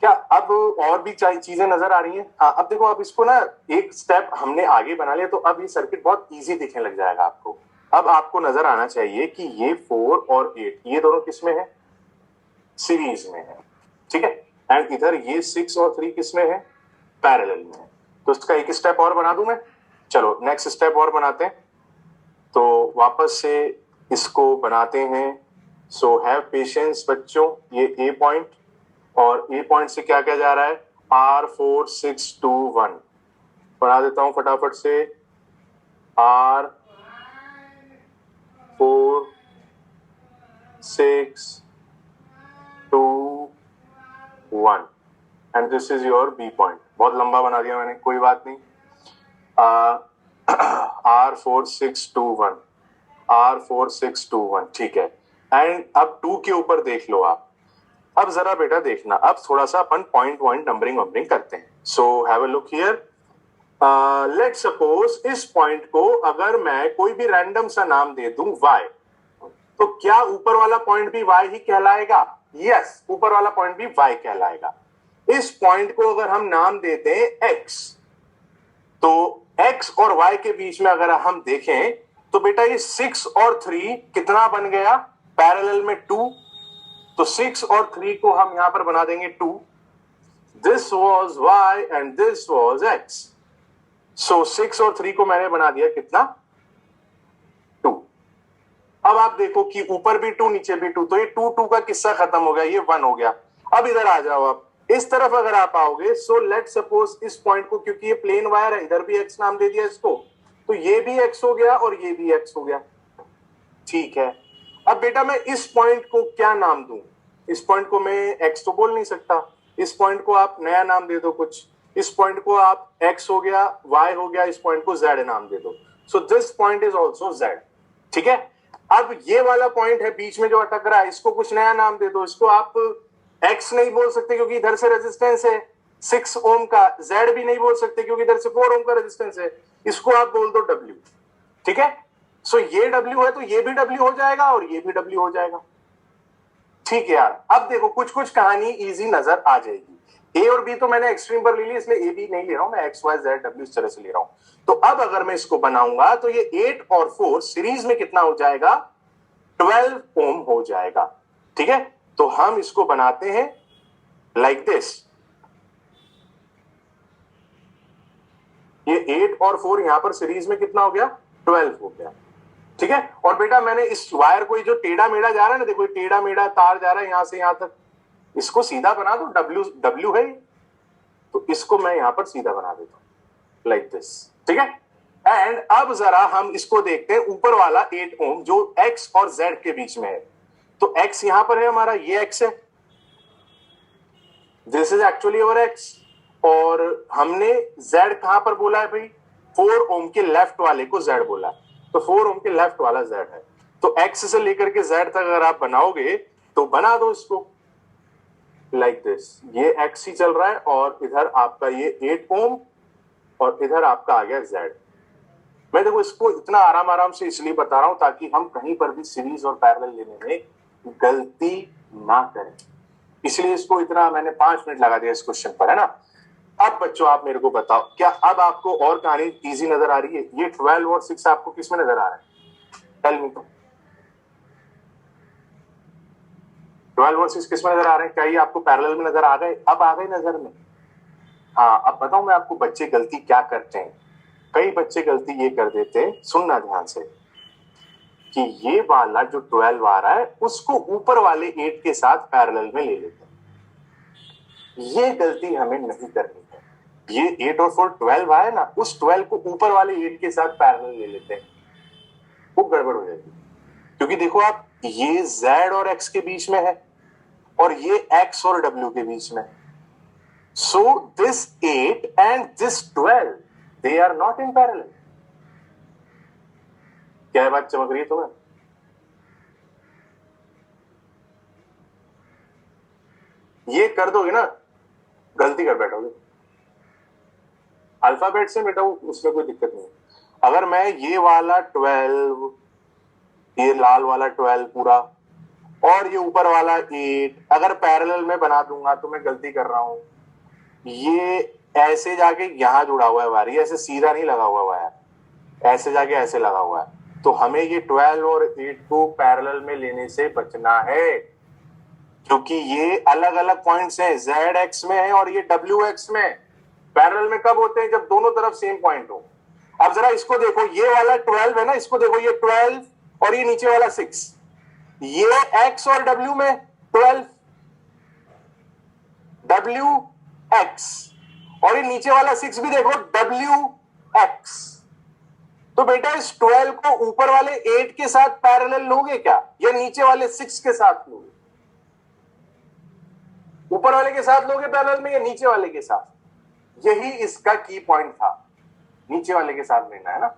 क्या अब और भी चीजें नजर आ रही हैं? हाँ अब देखो, अब इसको ना एक स्टेप हमने आगे बना लिया, तो अब ये सर्किट बहुत इजी दिखने लग जाएगा आपको। अब आपको नजर आना चाहिए कि ये 4 और 8 ये दोनों किसमें है? सीरीज में है। ठीक है, एंड इधर ये 6 और 3 किसमें है? पैरेलल में है। तो इसका एक स्टेप और बना दूं मैं? चलो नेक्स्ट स्टेप और बनाते हैं। तो वापस से इसको बनाते हैं। सो हैव पेशेंस बच्चों, ये ए पॉइंट, और ए पॉइंट से क्या क्या जा रहा है? R4 6 2 1 बना देता हूं फटाफट से। R4 6 2 1 and this is your B point. बहुत लंबा बना दिया मैंने, कोई बात नहीं। R4 6 2 1 R4 6 2 1, ठीक है। एंड अब 2 के ऊपर देख लो आप। अब जरा बेटा देखना, अब थोड़ा सा अपन पॉइंट नंबरिंग करते हैं। सो have a look here, let suppose इस पॉइंट को अगर मैं कोई भी रैंडम सा नाम दे दूं y, तो क्या ऊपर वाला पॉइंट भी y ही कहलाएगा? यस, ऊपर वाला पॉइंट भी y कहलाएगा। इस पॉइंट को अगर हम नाम देते हैं x, तो x और y के बीच में अगर हम देखें तो बेटा ये 6 और 3 कितना बन गया? पैरेलल में 2, तो 6 और 3 को हम यहां पर बना देंगे 2। This was y and this was x, सो 6 और 3 को मैंने बना दिया कितना? 2। अब आप देखो कि ऊपर भी 2 नीचे भी 2, तो ये 2 2 का किस्सा खत्म हो गया, ये 1 हो गया। अब इधर आ जाओ, आप इस तरफ अगर आप आओगे, सो लेट सपोज इस पॉइंट को, क्योंकि ये प्लेन वायर है, इधर भी x नाम दे दिया इसको, तो ये भी x हो गया और ये भी x हो गया। ठीक है, अब बेटा मैं इस पॉइंट को क्या नाम दूं? इस पॉइंट को मैं x तो बोल नहीं सकता, इस पॉइंट को आप नया नाम दे दो कुछ, इस पॉइंट को आप x हो गया, y हो गया, इस पॉइंट को z नाम दे दो। So this point is also z। ठीक है, अब ये वाला पॉइंट है बीच में जो अटक रहा है, इसको कुछ नया नाम दे दो। इसको आप x नहीं बोल सकते क्योंकि इधर से रेजिस्टेंस है 6 ओम का, z भी नहीं बोल सकते क्योंकि इधर से 4 ओम का रेजिस्टेंस है, इसको आप बोल दो w। ठीक है, सो ये w है तो ये भी w हो जाएगा और ये भी w हो जाएगा। ठीक है यार, अब देखो कुछ कुछ कहानी इजी नजर आ जाएगी। ए और बी तो मैंने एक्सट्रीम पर ले ली, इसलिए ए बी नहीं ले रहा हूं मैं, एक्स वाई जेड डब्ल्यू इस तरह से ले रहा हूं। तो अब अगर मैं इसको बनाऊंगा तो ये 8 और 4 सीरीज में कितना हो जाएगा? 12 ओम हो जाएगा। ठीक है, तो हम इसको बनाते हैं लाइक दिस। ये 8 और 4 यहां पर सीरीज में कितना हो गया? 12 हो गया। ठीक है, और बेटा मैंने इस वायर को जो टेढ़ा मेढ़ा जा रहा है ना, देखो टेढ़ा मेढ़ा तार जा रहा है यहां से यहां तक, इसको सीधा बना दो, W है, तो इसको मैं यहां पर सीधा बना देता हूं लाइक दिस। ठीक है, एंड अब जरा हम इसको देखते हैं, ऊपर वाला 8 ओम जो X और Z के बीच में है, तो X यहां पर है हमारा, ये X है, this is actually our X, और हमने Z कहां पर बोला है भाई? 4 ओम के लेफ्ट वाले को Z बोला है, तो 4 ओम के लेफ्ट वाला Z है। तो X से लेकर के Z तक अगर आप बनाओगे तो बना दो इसको लाइक दिस। ये X ही चल रहा है और इधर आपका ये 8 ओम और इधर आपका आ गया Z। मैं देखो इसको इतना आराम आराम से इसलिए बता रहा हूं ताकि हम कहीं पर भी सीरीज और पैरेलल लेने में गलती ना करें, इसलिए इसको इतना मैंने 5 मिनट लगा दिया इस क्वेश्चन पर, है ना। अब बच्चों आप मेरे को बताओ, क्या अब आपको और कहानी इजी नजर आ रही है? ये 12 और 6 आपको किस में नजर आ रहा है? टेल मी। 12 और 6 किस में नजर आ रहे हैं? क्या ये आपको पैरेलल में नजर आ गए? अब आ गए नजर में? हाँ, अब बताऊं मैं आपको बच्चे गलती क्या करते हैं। कई बच्चे गलती ये कर देते हैं, सुनना ध्यान से, कि ये वाला जो 12 आ रहा है उसको ऊपर वाले 8 के साथ पैरेलल में ले लेते हैं। ये गलती हमें नहीं करनी है। ये 8 और 4 12 आया ना, उस 12 को ऊपर वाले 8 के साथ पैरेलल ले लेते हैं, वो गड़बड़ हो जाएगी। क्योंकि देखो आप, ये Z और X के बीच में है और ये X और W के बीच में है। So this 8 and this 12 they are not in parallel। क्या बात चमक रही है तुम्हें? ये कर दोगे ना, गलती कर बैठोगे। अल्फाबेट से बेटा उसमें कोई दिक्कत नहीं। अगर मैं ये वाला 12, ये लाल वाला 12 पूरा और ये ऊपर वाला 8 अगर पैरेलल में बना दूंगा तो मैं गलती कर रहा हूं। ये ऐसे जाके यहां जुड़ा हुआ है वायर, ये ऐसे सीधा नहीं लगा हुआ वायर, ऐसे जाके ऐसे लगा हुआ है। तो हमें ये 12 और 8 को पैरेलल में लेने से बचना है, क्योंकि ये अलग अलग पॉइंट्स हैं। Z X में है और ये W X में। पैरेलल में कब होते हैं? जब दोनों तरफ सेम पॉइंट हो। अब जरा इसको देखो, ये वाला 12 है ना, इसको देखो, ये 12 और ये नीचे वाला 6, ये X और W में 12 W X, और ये नीचे वाला 6 भी देखो W X। तो बेटा इस 12 को ऊपर वाले 8 के साथ पैरेलल लोगे क्या, या नीचे वाले 6 के साथ लोगे? ऊपर वाले के साथ लोगे पैरेलल में या नीचे वाले के साथ? यही इसका की पॉइंट था, नीचे वाले के साथ लेना है ना,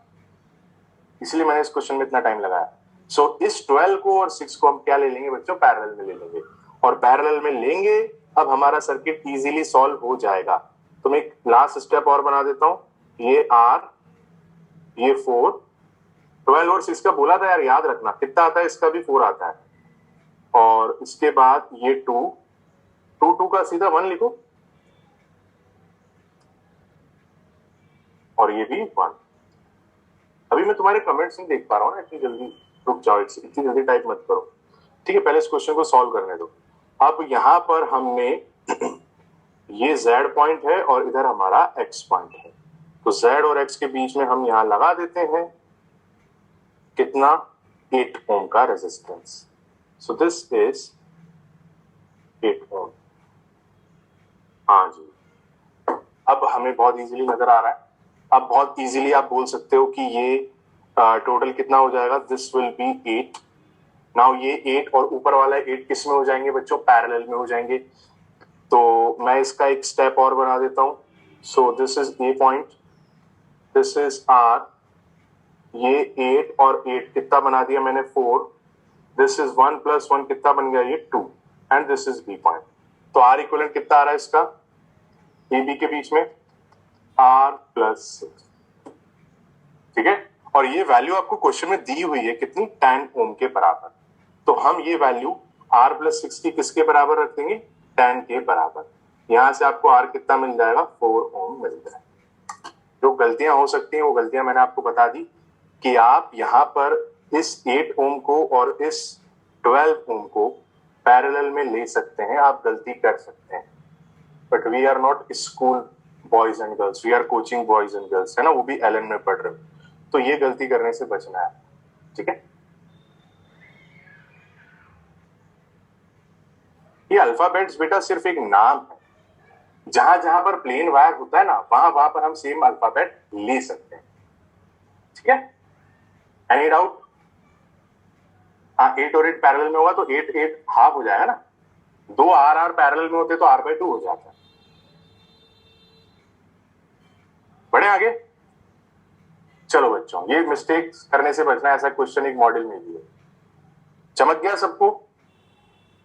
इसलिए मैंने इस क्वेश्चन में इतना टाइम लगाया। सो इस 12 को और 6 को हम क्या ले लेंगे बच्चों? पैरेलल में ले लेंगे, और पैरेलल में लेंगे अब हमारा सर्किट इजीली सॉल्व हो जाएगा। तो मैं एक लास्ट स्टेप और बना देता हूं। ये R, ये 4, 12 और 6 का बोला था यार, याद रखना कितना आता है, इसका भी 4 आता है, और इसके बाद ये 2, 2 का सीधा 1 लिखो, और ये भी 1। अभी मैं तुम्हारे कमेंट्स नहीं देख पा रहा हूँ ना, इतनी जल्दी रुक जाओ, इतनी जल्दी टाइप मत करो, ठीक है, पहले इस क्वेश्चन को सॉल्व करने दो। अब यहां पर हमने ये z पॉइंट है और इधर हमारा x पॉइंट है, तो z और x के बीच में हम यहां लगा देते हैं कितना, 8 ओम का रेजिस्टेंस। सो दिस इज 8 ओम। हाँ जी, अब हमें बहुत इजीली नजर आ रहा है। अब बहुत इजीली आप बोल सकते हो कि ये टोटल कितना हो जाएगा, दिस विल बी 8। नाउ ये 8 और ऊपर वाला 8 किस में हो जाएंगे बच्चों, पैरेलल में हो जाएंगे। तो मैं इसका एक स्टेप और बना देता हूं। So this is A point, this is R, ये 8 और 8 कितना बना दिया मैंने, 4, दिस इज 1 प्लस 1 कितना बन गया, ये 2, and this is B point. तो आर इक्वलेंट कितना आ रहा है इसका, ए बी के बीच में R प्लस 6, ठीक है। और ये वैल्यू आपको क्वेश्चन में दी हुई है कितनी, 10 ओम के बराबर। तो हम ये वैल्यू R प्लस 6 की किसके बराबर रख देंगे, 10 के बराबर। यहां से आपको R कितना मिल जाएगा, 4 ओम मिल जाएगा। जो गलतियां हो सकती हैं वो गलतियां मैंने आपको बता दी कि आप यहां पर इस 8 ओम को और इस 12 ओम को पैरेलल में ले सकते हैं, आप गलती कर सकते हैं, but we are not school boys and girls, we are coaching boys and girls, है ना, वो भी एलन में पढ़ रहे हो, तो ये गलती करने से बचना है, ठीक है। ये अल्फाबेट्स बेटा सिर्फ एक नाम है, जहां जहां पर प्लेन वायर होता है ना, वहां वहां पर हम सेम अल्फाबेट ले सकते हैं, ठीक है। Any doubt? हाँ, 8 और 8 पैरेलल में होगा तो 8 8 हाफ हो जाएगा ना, 2 आर आर पैरेलल में होते तो r/2 हो जाता है। बढ़े आगे, चलो बच्चों, ये मिस्टेक करने से बचना है, ऐसा क्वेश्चन एक मॉडल में भी है। चमक गया सबको?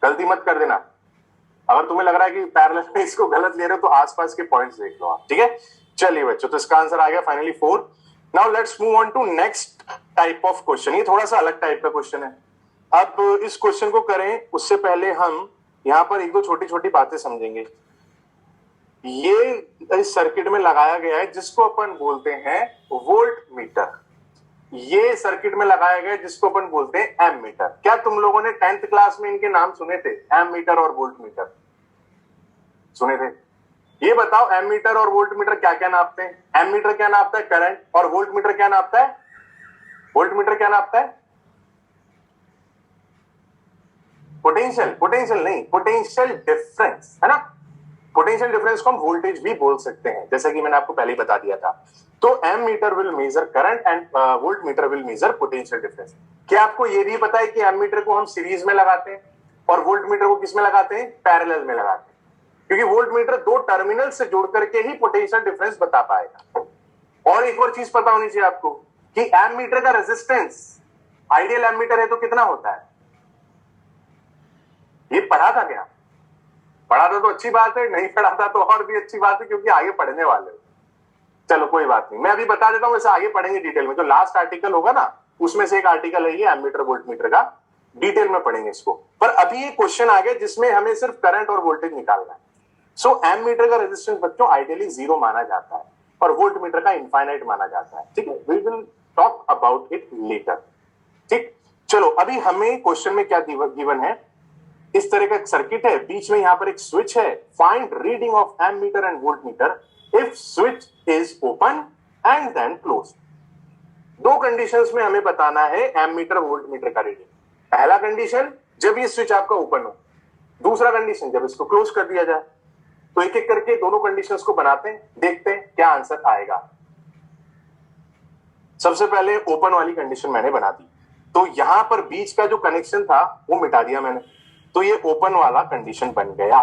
गलती मत कर देना। अगर तुम्हें लग रहा है कि पैरेलल में इसको गलत ले रहे हो तो आसपास के पॉइंट्स देख लो आप, ठीक है। चलिए बच्चों, तो इसका आंसर आ गया finally 4। Now let's move on to next type of question. ये थोड़ा सा अलग टाइप का क्वेश्चन है। अब इस क्वेश्चन को करें उससे पहले हम यहां पर एक दो छोटी छोटी बातें समझेंगे। ये इस सर्किट में लगाया गया है जिसको अपन बोलते हैं वोल्ट मीटर। ये सर्किट में लगाया गया है जिसको अपन बोलते हैं एम मीटर। क्या तुम लोगों ने 10th क्लास में इनके नाम सुने थे, एम मीटर और वोल्ट मीटर? सुने थे? ये बताओ, एम मीटर और वोल्ट मीटर क्या क्या नापते हैं? एम मीटर क्या नापता है, करंट, और वोल्ट मीटर क्या नापता है? वोल्ट मीटर क्या नापता है? पोटेंशियल। पोटेंशियल नहीं, पोटेंशियल डिफरेंस, है ना। पोटेंशियल डिफरेंस को हम वोल्टेज भी बोल सकते हैं, जैसा कि मैंने आपको पहले ही बता दिया था। तो ammeter will measure current and voltmeter will measure potential difference. क्या आपको यह भी पता है कि एम मीटर को हम सीरीज में लगाते हैं और वोल्ट मीटर को किस में लगाते हैं, पैरेलल में लगाते हैं, क्योंकि वोल्ट मीटर दो टर्मिनल से जोड़ करके ही पोटेंशियल डिफरेंस बता पाएगा। और एक और चीज पता होनी चाहिए आपको कि एम मीटर का रेजिस्टेंस, आइडियल एम मीटर है तो कितना होता है? ये पढ़ा था क्या? पढ़ा था तो अच्छी बात है, नहीं पढ़ा था तो और भी अच्छी बात है, क्योंकि आगे पढ़ने वाले हो। चलो कोई बात नहीं, मैं अभी बता देता हूं, वैसे आगे पढ़ेंगे डिटेल में। जो लास्ट आर्टिकल होगा ना, उसमें से एक आर्टिकल है ये एमीटर वोल्ट मीटर का, डिटेल में पढ़ेंगे इसको। पर अभी ये क्वेश्चन आ गया जिसमें हमें सिर्फ करंट और वोल्टेज निकालना है। सो एम मीटर का रेजिस्टेंस बच्चों आइडियली 0 माना जाता है और वोल्ट मीटर का इनफाइनाइट माना जाता है, ठीक है। We will talk about it later, ठीक। चलो, अभी हमें क्वेश्चन में क्या गिवन है, इस तरह का सर्किट है, बीच में यहां पर एक स्विच है। Find reading of ammeter and voltmeter if switch is open and then close. दो कंडीशंस में हमें बताना है एम मीटर वोल्ट मीटर का रीडिंग। पहला कंडीशन, जब ये स्विच आपका ओपन हो। दूसरा कंडीशन, जब इसको क्लोज कर दिया जाए। तो एक एक करके दोनों कंडीशंस को बनाते हैं, देखते हैं क्या आंसर आएगा। सबसे पहले ओपन वाली कंडीशन मैंने बना दी, तो यहां पर बीच का जो कनेक्शन था वो मिटा दिया मैंने, तो ये ओपन वाला कंडीशन बन गया।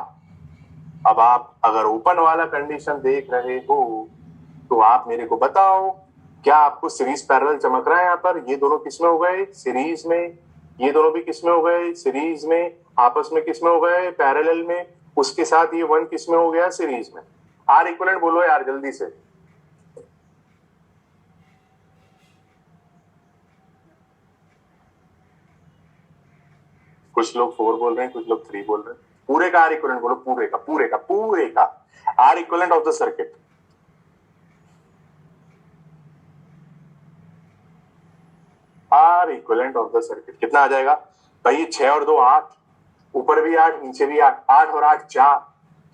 अब आप अगर ओपन वाला कंडीशन देख रहे हो तो आप मेरे को बताओ, क्या आपको सीरीज पैरेलल चमक रहा है? यहां पर ये दोनों किसमें हो गए, सीरीज में। ये दोनों भी किसमें हो गए, सीरीज में। आपस में किसमें हो गए, पैरेलल में। उसके साथ ये 1 किसमें हो गया, सीरीज में। आर इक्विवेलेंट बोलो यार जल्दी से। कुछ लोग 4 बोल रहे हैं, कुछ लोग 3 बोल रहे हैं। पूरे का आर इक्विवेलेंट बोलो, पूरे का पूरे का पूरे का R equivalent of the circuit. R equivalent of the circuit कितना आ जाएगा भाई? 6 और 2 8, ऊपर भी 8 नीचे भी 8, 8 और 8 4,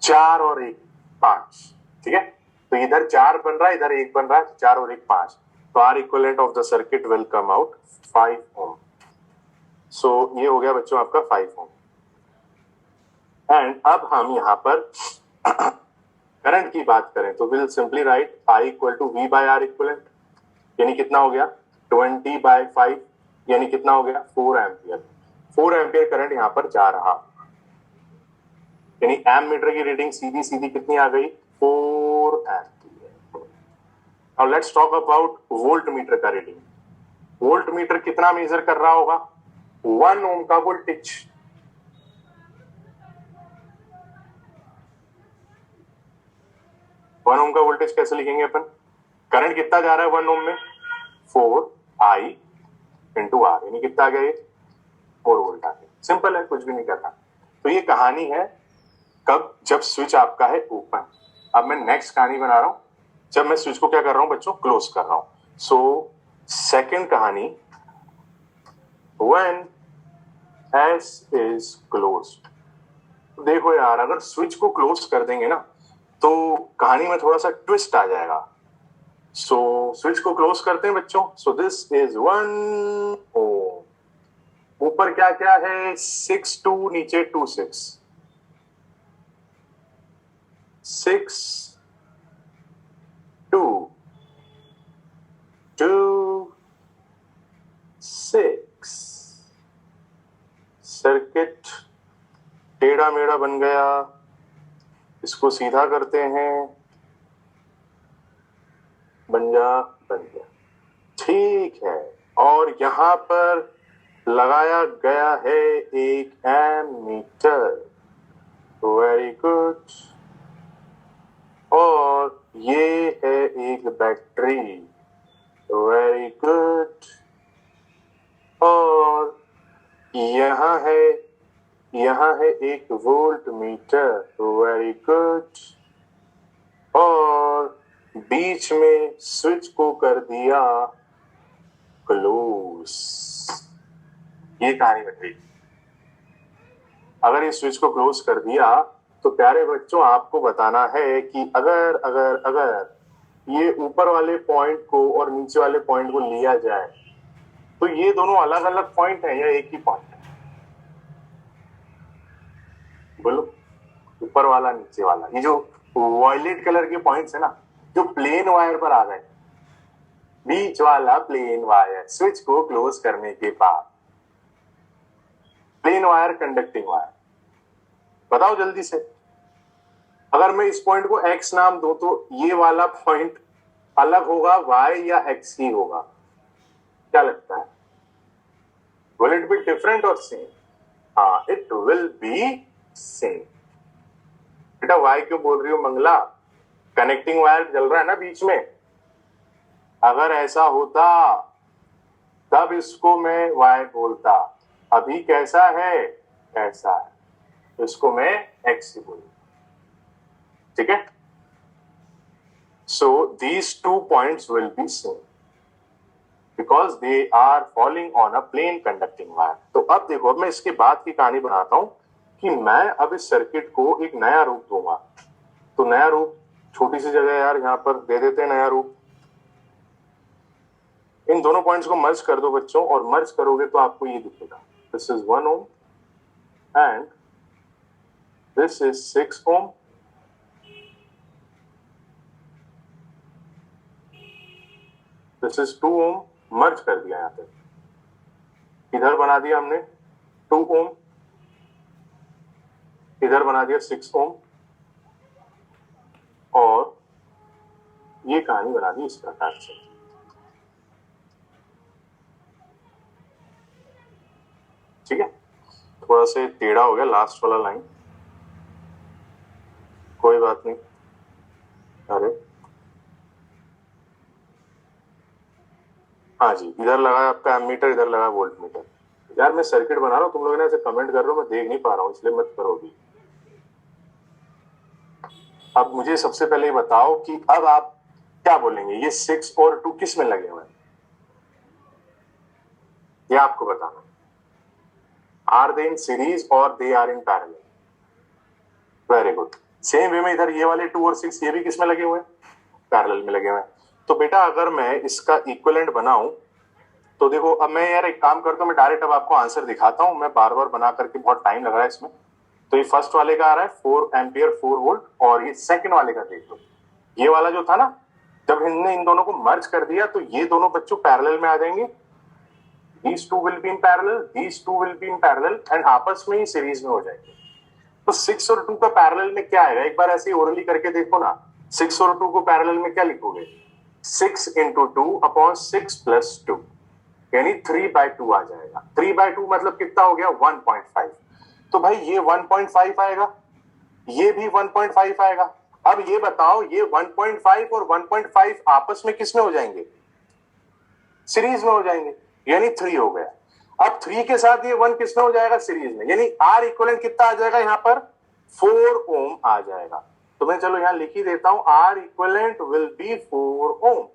4 और 1 5। ठीक है, तो इधर 4 बन रहा है, इधर 1 बन रहा है, 4 और 1 5। तो R equivalent of the circuit will come out 5 ohm. So ये हो गया बच्चों आपका 5 ओम। एंड अब हम यहां पर करंट की बात करें तो will simply write I equal to V by R equivalent, यानी कितना हो गया 20/5, यानी कितना हो गया 4 एम्पियर। 4 एम्पियर करंट यहां पर जा रहा, यानी एमीटर की रीडिंग सीधी सीधी कितनी आ गई 4 ampere. Now let's talk about volt meter का रीडिंग। वोल्ट मीटर कितना मेजर कर रहा होगा? 1 ओम का वोल्टेज। 1 ओम का वोल्टेज कैसे लिखेंगे अपन? करंट कितना जा रहा है 1 ओम में? 4I इंटू आर, यानी कितना आ गया ये 4 वोल्ट आ गया। सिंपल है, कुछ भी नहीं करना। तो ये कहानी है कब? जब स्विच आपका है ओपन। अब मैं नेक्स्ट कहानी बना रहा हूं, जब मैं स्विच को क्या कर रहा हूं बच्चों? क्लोज कर रहा हूं। सो सेकेंड कहानी, व्हेन S इज क्लोज्ड। देखो यार, अगर स्विच को क्लोज कर देंगे ना तो कहानी में थोड़ा सा ट्विस्ट आ जाएगा। सो स्विच को क्लोज करते हैं बच्चों। सो दिस इज 1 ओम। ऊपर क्या क्या है? 6 2, नीचे 2 6, 6 2 2 6। सर्किट टेढ़ा मेढ़ा बन गया, इसको सीधा करते हैं, बन गया। ठीक है, और यहां पर लगाया गया है एक एमीटर। Very good. और ये है एक बैटरी। Very good. और यहां है एक वोल्ट मीटर। Very good. और बीच में स्विच को कर दिया क्लोज। ये कहानी बन गई। अगर इस स्विच को क्लोज कर दिया तो प्यारे बच्चों आपको बताना है कि अगर अगर अगर ये ऊपर वाले पॉइंट को और नीचे वाले पॉइंट को लिया जाए तो ये दोनों अलग अलग पॉइंट है या एक ही पॉइंट है? बोलो, ऊपर वाला नीचे वाला, ये जो वॉयलेट कलर के पॉइंट्स है ना, जो प्लेन वायर पर आ गए, बीच वाला प्लेन वायर स्विच को क्लोज करने के बाद, प्लेन वायर कंडक्टिंग वायर। बताओ जल्दी से, अगर मैं इस पॉइंट को x नाम दूं तो ये वाला पॉइंट अलग होगा y या x ही होगा? क्या लगता है? Will it be different or same? हाँ, it will be same। बेटा y क्यों बोल रही हो मंगला? कनेक्टिंग वायर जल रहा है ना बीच में। अगर ऐसा होता तब इसको मैं y बोलता, अभी कैसा है? ऐसा है, इसको मैं x ही बोलूंगा। ठीक है? So these 2 points will be same because they are falling on a plane conducting wire। तो अब देखो, अब मैं इसके बाद की कहानी बनाता हूं कि मैं अब इस सर्किट को एक नया रूप दूंगा। तो नया रूप, छोटी सी जगह यार यहां पर दे देते हैं नया रूप। इन दोनों पॉइंट्स को मर्ज कर दो बच्चों, और मर्ज करोगे तो आपको ये दिखेगा, this is 1 ohm and this is 6 ohm. This is 2 ohm. Merge कर दिया यहां पे, इधर बना दिया हमने 2 ओम, इधर बना दिया 6 ओम, और ये कहानी बना दी इस प्रकार से। ठीक है, थोड़ा से टेढ़ा हो गया लास्ट वाला लाइन, कोई बात नहीं। अरे हाँ जी, इधर लगा आपका एमीटर, इधर लगा वोल्ट मीटर। यार मैं सर्किट बना रहा हूँ, तुम लोग ऐसे कमेंट कर रहे हो, मैं देख नहीं पा रहा हूँ, इसलिए मत करो अभी। अब मुझे सबसे पहले ये बताओ कि अब आप क्या बोलेंगे, ये 6 और 2 किस में लगे हुए हैं, ये आपको बताना। आर दे इन सीरीज और they are in parallel? Very good. Same way में इधर ये वाले 2 और 6 ये भी किस में लगे हुए हैं, पैरेलल में लगे हुए हैं। तो बेटा अगर मैं इसका इक्विवेलेंट बनाऊं तो देखो, अब मैं यार एक काम करता हूं, मैं डायरेक्ट अब आपको आंसर दिखाता हूं, मैं बार बार बना करके बहुत टाइम लग रहा है इसमें। तो ये फर्स्ट वाले का आ रहा है 4 एम्पियर 4 वोल्ट, और ये सेकंड वाले का देख लो, ये वाला जो था ना, जब हमने इन दोनों को मर्ज कर दिया तो ये दोनों बच्चों पैरेलल में आ जाएंगे। these two will be in parallel, these two will be in parallel, and आपस में ही सीरीज में हो जाएंगे। तो 6 और 2 का पैरेलल में क्या आएगा, एक बार ऐसे ओरली करके देखो ना। 6 और 2 को पैरेलल में क्या लिखोगे, 6 इंटू 2 अपॉन 6 प्लस 2, यानी 3/2 आ जाएगा। 3/2 मतलब कितना हो गया, 1.5। तो भाई ये 1.5 आएगा, ये भी 1.5 आएगा। अब ये बताओ, ये 1.5 और 1.5 आपस में किस में हो जाएंगे, सीरीज में हो जाएंगे, यानी 3 हो गया। अब 3 के साथ ये 1 किस में हो जाएगा, सीरीज में, यानी आर इक्विवेलेंट कितना आ जाएगा यहाँ पर, 4 ओम आ जाएगा। तो मैं चलो यहाँ लिख ही देता हूं, आर इक्विवेलेंट विल बी 4 ओम।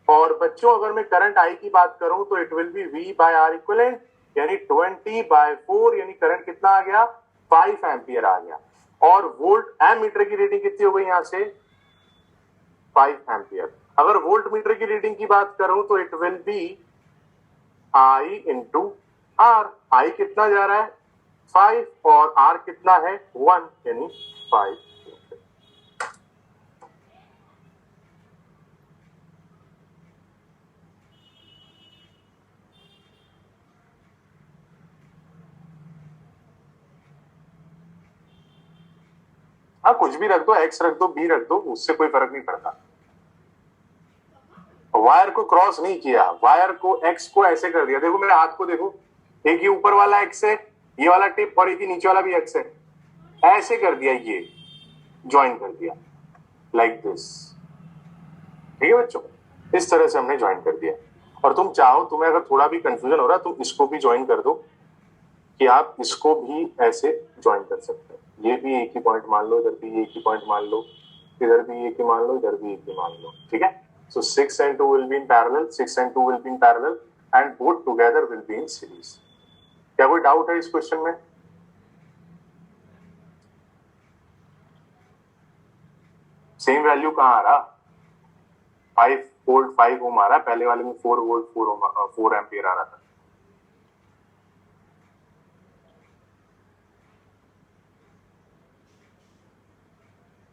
और बच्चों अगर मैं करंट आई की बात करूं तो it will be V by R equivalent, यानी 20/4, यानी करंट कितना आ गया, 5 एम्पियर आ गया। और वोल्ट एमीटर की रीडिंग कितनी हो गई यहां से, 5 एम्पियर। अगर वोल्ट मीटर की रीडिंग की बात करूं तो it will be I into R. I कितना जा रहा है, 5, और आर कितना है, 1, यानी 5। हाँ कुछ भी रख दो, एक्स रख दो, बी रख दो, उससे कोई फर्क नहीं पड़ता। वायर को क्रॉस नहीं किया, वायर को एक्स को ऐसे कर दिया, देखो मेरे हाथ को देखो, एक ये ऊपर वाला एक्स है, ये वाला टिप, और एक नीचे वाला भी एक्स है, ऐसे कर दिया, ये ज्वाइन कर दिया लाइक दिस। ठीक है बच्चों, इस तरह से हमने ज्वाइन कर दिया। और तुम चाहो, तुम्हें अगर थोड़ा भी कंफ्यूजन हो रहा है, तुम इसको भी ज्वाइन कर दो, कि आप इसको भी ऐसे ज्वाइन कर सकते हो। ये भी एक ही पॉइंट मान लो, इधर भी एक ही पॉइंट मान लो, इधर भी एक ही मान लो, इधर भी एक ही मान लो। ठीक है, so 6 and 2 will be in parallel, 6 and 2 will be in parallel, and both together will be in series. क्या कोई डाउट है इस क्वेश्चन में? सेम वैल्यू कहाँ आ रहा, 5 वोल्ट 5 ओम आ रहा, पहले वाले में 4 वोल्ट 4 एम्पियर आ रहा था।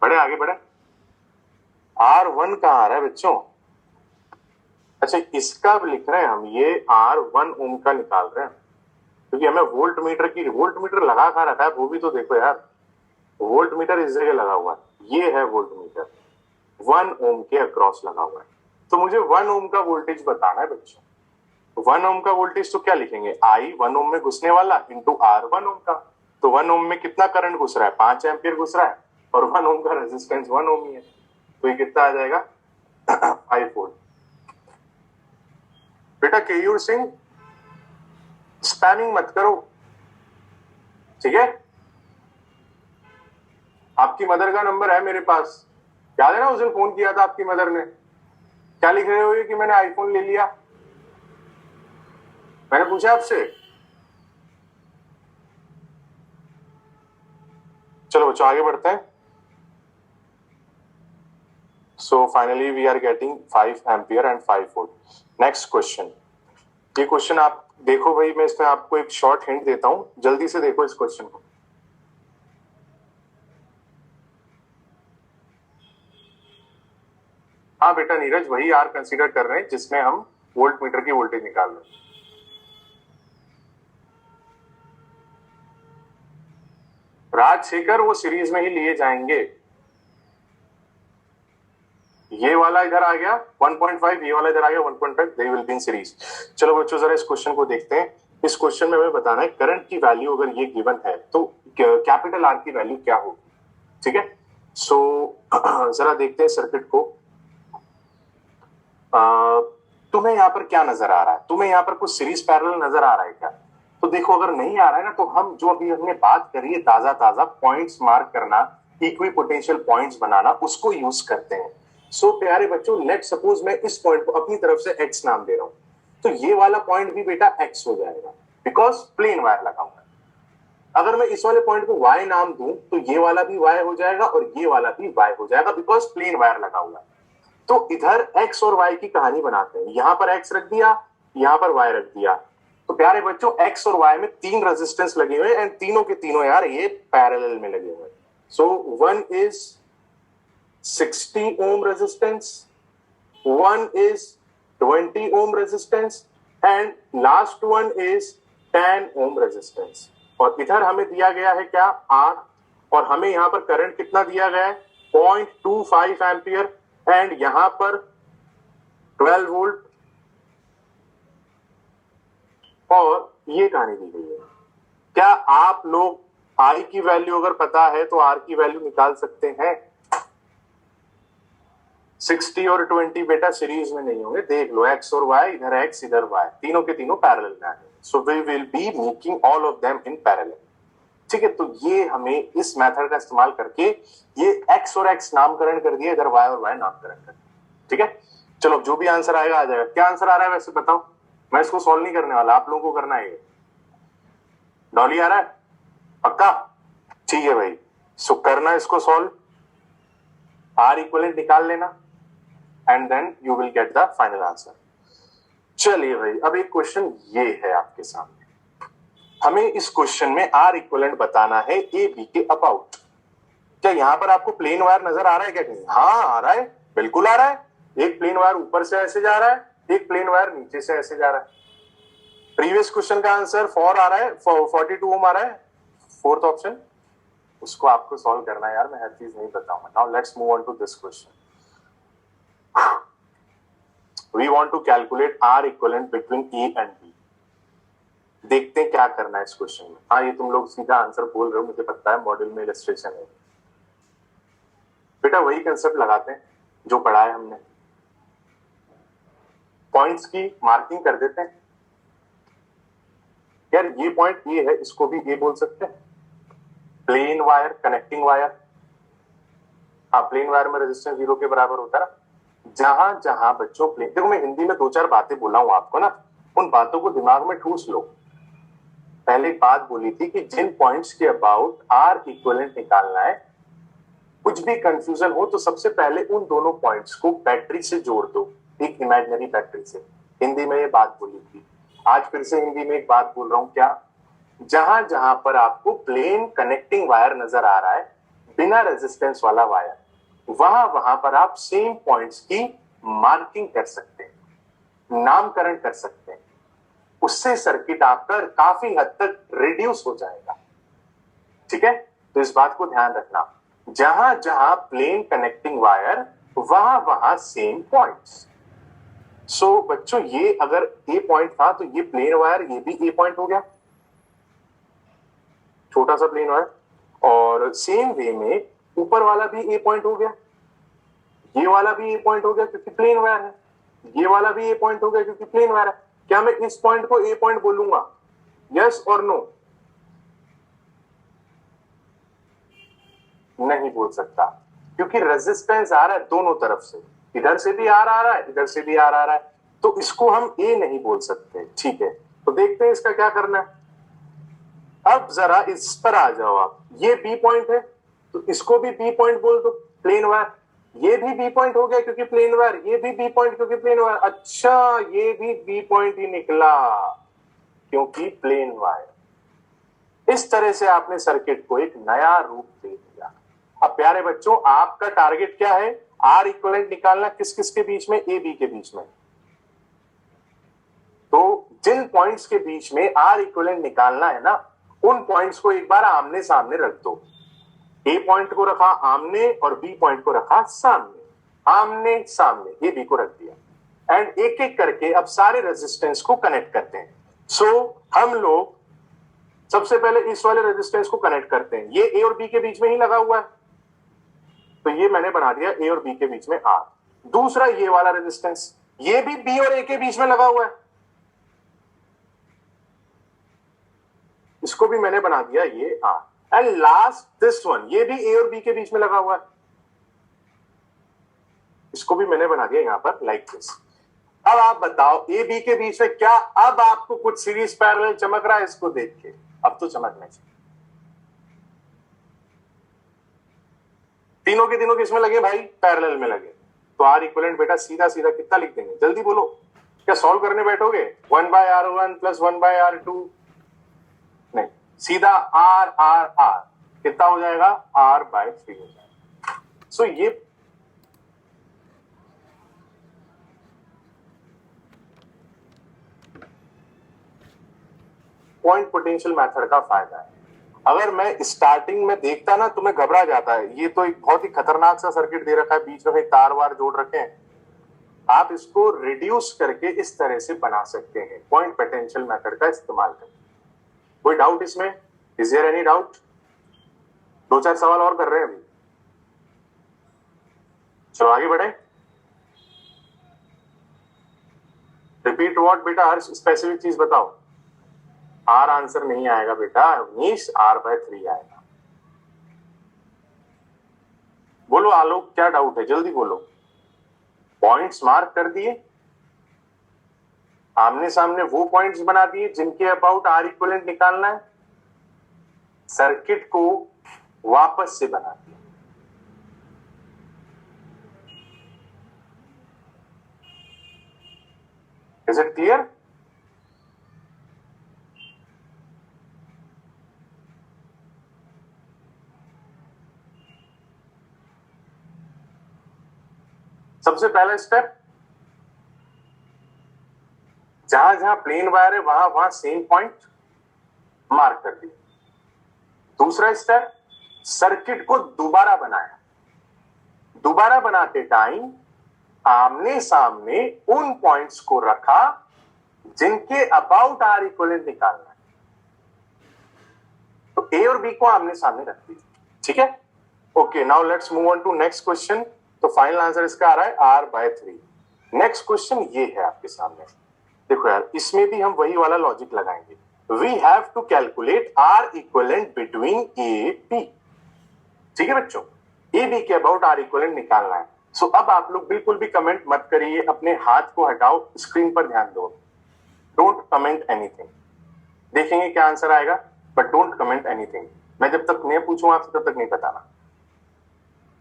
बढ़े आगे बढ़े, R1 कहाँ आ रहा है बच्चों, अच्छा इसका लिख रहे हैं हम, ये R1 ओम का निकाल रहे हैं, क्योंकि हमें वोल्ट मीटर लगा खा रखा है, वो भी तो देखो यार, वोल्ट मीटर इस जगह लगा हुआ है, ये है वोल्ट मीटर, 1 ओम के अक्रॉस लगा हुआ है। तो मुझे 1 ओम का वोल्टेज बताना है बच्चों। 1 ओम का वोल्टेज तो क्या लिखेंगे, आई 1 ओम में घुसने वाला इंटू आर 1 ओम का। तो 1 ओम में कितना करंट घुस रहा है, 5 एम्पियर घुस रहा है, और 1 ओम का रेजिस्टेंस 1 ओम ही है, तो ये कितना आ जाएगा 5 वोल्ट। बेटा केयूर सिंह स्पैमिंग मत करो, ठीक है। आपकी मदर का नंबर है मेरे पास, याद है ना उस दिन फोन किया था आपकी मदर ने, क्या लिख रहे हो ये कि मैंने आईफोन ले लिया, मैंने पूछा आपसे। चलो बच्चों आगे बढ़ते हैं। So finally we are getting 5 ampere and 5 volt. Next question, ये क्वेश्चन आप देखो भाई, मैं इसमें आपको एक शॉर्ट हिंट देता हूं, जल्दी से देखो इस क्वेश्चन को। हाँ बेटा नीरज, वही आर कंसीडर कर रहे हैं जिसमें हम वोल्ट मीटर की वोल्टेज निकाल रहे हैं। राजशेखर वो सीरीज में ही लिए जाएंगे, ये वाला इधर आ गया 1.5, ये वाला इधर आ गया 1.5, they will be in series. चलो बच्चों जरा इस क्वेश्चन को देखते हैं। इस क्वेश्चन में हमें बताना है करंट की वैल्यू अगर ये गिवन है तो कैपिटल आर की वैल्यू क्या होगी, ठीक है। सो जरा देखते हैं सर्किट को। तुम्हें यहाँ पर क्या नजर आ रहा है, तुम्हें यहाँ पर कुछ सीरीज पैरेलल नजर आ रहा है क्या? तो देखो अगर नहीं आ रहा है ना, तो हम जो अभी हमने बात करी है ताजा ताजा पॉइंट्स मार्क करना, इक्वी पोटेंशियल पॉइंट्स बनाना, उसको यूज करते हैं। सो प्यारे बच्चों, लेट सपोज मैं इस पॉइंट को अपनी तरफ से एक्स नाम दे रहा हूं, तो ये वाला पॉइंट भी बेटा एक्स हो जाएगा बिकॉज प्लेन वायर लगा हुआ है। अगर मैं इस वाले पॉइंट को y नाम दूं तो ये वाला भी y हो जाएगा और ये वाला भी y हो जाएगा बिकॉज प्लेन वायर लगा हुआ है। तो इधर x और y की कहानी बनाते हैं, यहां पर x रख दिया, यहां पर y रख दिया। तो प्यारे बच्चों x और y में 3 रेजिस्टेंस लगे हुए एंड तीनों के तीनों यार ये पैरेलल में लगे हुए। So one is 60 ohm resistance, one is 20 ohm resistance and last one is 10 ohm resistance. और इधर हमें दिया गया है क्या R, और हमें यहां पर करंट कितना दिया गया है 0.25 एम्पियर एंड यहां पर 12 वोल्ट, और ये कहानी दी गई है। क्या आप लोग I की वैल्यू अगर पता है तो R की वैल्यू निकाल सकते हैं? 60 और 20 बेटा सीरीज में नहीं होंगे, देख लो x और y, इधर x इधर y, तीनों के तीनों पैरेलल में आएंगे। So we will be making all of them in parallel. ठीक है, तो ये हमें इस मेथड का इस्तेमाल करके ये x और x नामकरण कर दिया, इधर y और y नामकरण कर दिया। ठीक है, चलो जो भी आंसर आएगा आ जाएगा। क्या आंसर आ रहा है वैसे बताओ, मैं इसको सॉल्व नहीं करने वाला, आप लोगों को करना है। डॉली आ रहा है पक्का? ठीक है भाई, सो करना इसको सॉल्व, R इक्विवेलेंट निकाल लेना and then you will get the final answer. चलिए भाई, अब एक क्वेश्चन ये है आपके सामने, हमें इस क्वेश्चन में R इक्विवेलेंट बताना है ए बी के अबाउट। क्या यहां पर आपको प्लेन वायर नजर आ रहा है क्या कहीं? हाँ आ रहा है, बिल्कुल आ रहा है। एक प्लेन वायर ऊपर से ऐसे जा रहा है, एक प्लेन वायर नीचे से ऐसे जा रहा है। प्रीवियस क्वेश्चन का आंसर 4 आ रहा है, 42 ओम आ रहा है, फोर्थ ऑप्शन। उसको आपको सॉल्व करना है यार, मैं हर चीज नहीं बताऊंगा। Now let's move on to this question. We want to calculate R equivalent between A and B. देखते हैं क्या करना है इस क्वेश्चन में। हाँ, ये तुम लोग सीधा आंसर बोल रहे हो, मुझे पता है, मॉड्यूल में इलस्ट्रेशन है। बेटा वही कंसेप्ट लगाते हैं जो पढ़ा है हमने, पॉइंट्स की मार्किंग कर देते हैं। यार ये पॉइंट ये है, इसको भी ये बोल सकते हैं, प्लेन वायर, कनेक्टिंग वायर। हाँ, प्लेन वायर में रेजिस्टेंस 0 के बराबर होता है ना। जहां जहां बच्चों प्लेन, देखो मैं हिंदी में 2-4 बातें बोला हूं आपको ना, उन बातों को दिमाग में ठूस लो। पहले बात बोली थी कि जिन पॉइंट्स के अबाउट R इक्विवेलेंट निकालना है, कुछ भी कंफ्यूजन हो तो सबसे पहले उन दोनों पॉइंट्स को बैटरी से जोड़ दो, एक इमेजिनरी बैटरी से। हिंदी में ये बात बोली थी, आज फिर से हिंदी में एक बात बोल रहा हूं। क्या? जहां जहां पर आपको प्लेन कनेक्टिंग वायर नजर आ रहा है, बिना रेजिस्टेंस वाला वायर, वहां वहां पर आप सेम पॉइंट्स की मार्किंग कर सकते हैं, नामकरण कर सकते हैं। उससे सर्किट आपका काफी हद तक रिड्यूस हो जाएगा। ठीक है, तो इस बात को ध्यान रखना, जहां जहां प्लेन कनेक्टिंग वायर, वहां वहां सेम पॉइंट्स। सो बच्चों, ये अगर ए पॉइंट था तो ये प्लेन वायर, ये भी ए पॉइंट हो गया, छोटा सा प्लेन वायर। और सेम वे में ऊपर वाला भी ए पॉइंट हो गया, ये वाला भी ए पॉइंट हो गया क्योंकि प्लेन वायर है, ये वाला भी ए पॉइंट हो गया क्योंकि प्लेन वायर है। क्या मैं इस पॉइंट को ए पॉइंट बोलूंगा? यस और नो? नहीं बोल सकता, क्योंकि रेजिस्टेंस आ रहा है दोनों तरफ से, इधर से भी आर आ रहा है, इधर से भी आर आ रहा है, तो इसको हम ए नहीं बोल सकते। ठीक है, तो देखते हैं इसका क्या करना है। अब जरा इस पर आ जाओ आप, ये बी पॉइंट है तो इसको भी बी पॉइंट बोल दो, प्लेन वायर। ये भी बी पॉइंट हो गया क्योंकि प्लेन वायर, ये भी बी पॉइंट क्योंकि प्लेन वायर। अच्छा, ये भी बी पॉइंट ही निकला क्योंकि प्लेन वायर। इस तरह से आपने सर्किट को एक नया रूप दे दिया। अब प्यारे बच्चों, आपका टारगेट क्या है? आर इक्विवेलेंट निकालना, किस किस के बीच में? ए बी के बीच में। तो जिन पॉइंट्स के बीच में आर इक्विवेलेंट निकालना है ना, उन पॉइंट्स को एक बार आमने सामने रख दो। ए पॉइंट को रखा आमने और बी पॉइंट को रखा सामने, आमने सामने, ये बी को रख दिया एंड एक एक करके अब सारे रेजिस्टेंस को कनेक्ट करते हैं। सो हम लोग सबसे पहले इस वाले रेजिस्टेंस को कनेक्ट करते हैं, ये ए और बी के बीच में ही लगा हुआ है, तो ये मैंने बना दिया ए और बी के बीच में आर। दूसरा ये वाला रेजिस्टेंस, ये भी बी और ए के बीच में लगा हुआ है, इसको भी मैंने बना दिया ये R. And last this one, ये भी ए और बी के बीच में लगा हुआ है, इसको भी मैंने बना दिया यहां पर लाइक दिस। अब आप बताओ ए बी के बीच में क्या अब आपको कुछ सीरीज पैरेलल चमक रहा है इसको देख के? अब तो चमकना चाहिए। तीनों के तीनों किसमें लगे भाई? पैरेलल में लगे। तो आर इक्वलेंट बेटा सीधा सीधा कितना लिख देंगे? जल्दी बोलो, क्या सॉल्व करने बैठोगे? 1/r1 plus 1/r2? नहीं, सीधा आर आर आर कितना हो जाएगा? r/3 हो जाएगा। सो ये पॉइंट पोटेंशियल मेथड का फायदा है। अगर मैं स्टार्टिंग में देखता ना तो मैं घबरा जाता है, ये तो एक बहुत ही खतरनाक सा सर्किट दे रखा है, बीच में तार वार जोड़ रखे हैं। आप इसको रिड्यूस करके इस तरह से बना सकते हैं पॉइंट पोटेंशियल मेथड का इस्तेमाल करके। कोई डाउट इसमें? Is there any doubt? दो चार सवाल और कर रहे हैं अभी, चलो आगे बढ़े। रिपीट व्हाट बेटा? हर स्पेसिफिक चीज बताओ। आर आंसर नहीं आएगा बेटा अवनीश, r/3 आएगा। बोलो आलोक, क्या डाउट है? जल्दी बोलो। पॉइंट्स मार्क कर दिए, आमने सामने वो पॉइंट्स बना दिए जिनके अबाउट आर इक्विवेलेंट निकालना है, सर्किट को वापस से बना दिया। Is it clear? सबसे पहला स्टेप, जहां जहां प्लेन वायर है वहां वहां सेम पॉइंट मार्क कर दिया। दूसरा स्टेप, सर्किट को दोबारा बनाया। दोबारा बनाते टाइम आमने सामने उन पॉइंट्स को रखा जिनके अबाउट आर इक्विवेलेंट निकालना है। तो ए और बी को आमने सामने रख दिया। ठीक है, okay. Now let's move on to next question. तो फाइनल आंसर इसका आ रहा है r/3। नेक्स्ट क्वेश्चन ये है आपके सामने। देखो यार, इसमें भी हम वही वाला लॉजिक लगाएंगे। We have to calculate R equivalent between A B. ठीक है बच्चों, ए बी के अबाउट आर इक्विवेलेंट निकालना है। सो अब आप लोग बिल्कुल भी कमेंट मत करिए, अपने हाथ को हटाओ, स्क्रीन पर ध्यान दो। Don't comment anything. देखेंगे क्या आंसर आएगा, बट डोंट कमेंट एनीथिंग। मैं जब तक नहीं पूछूंगा आपसे तब तक नहीं बताना।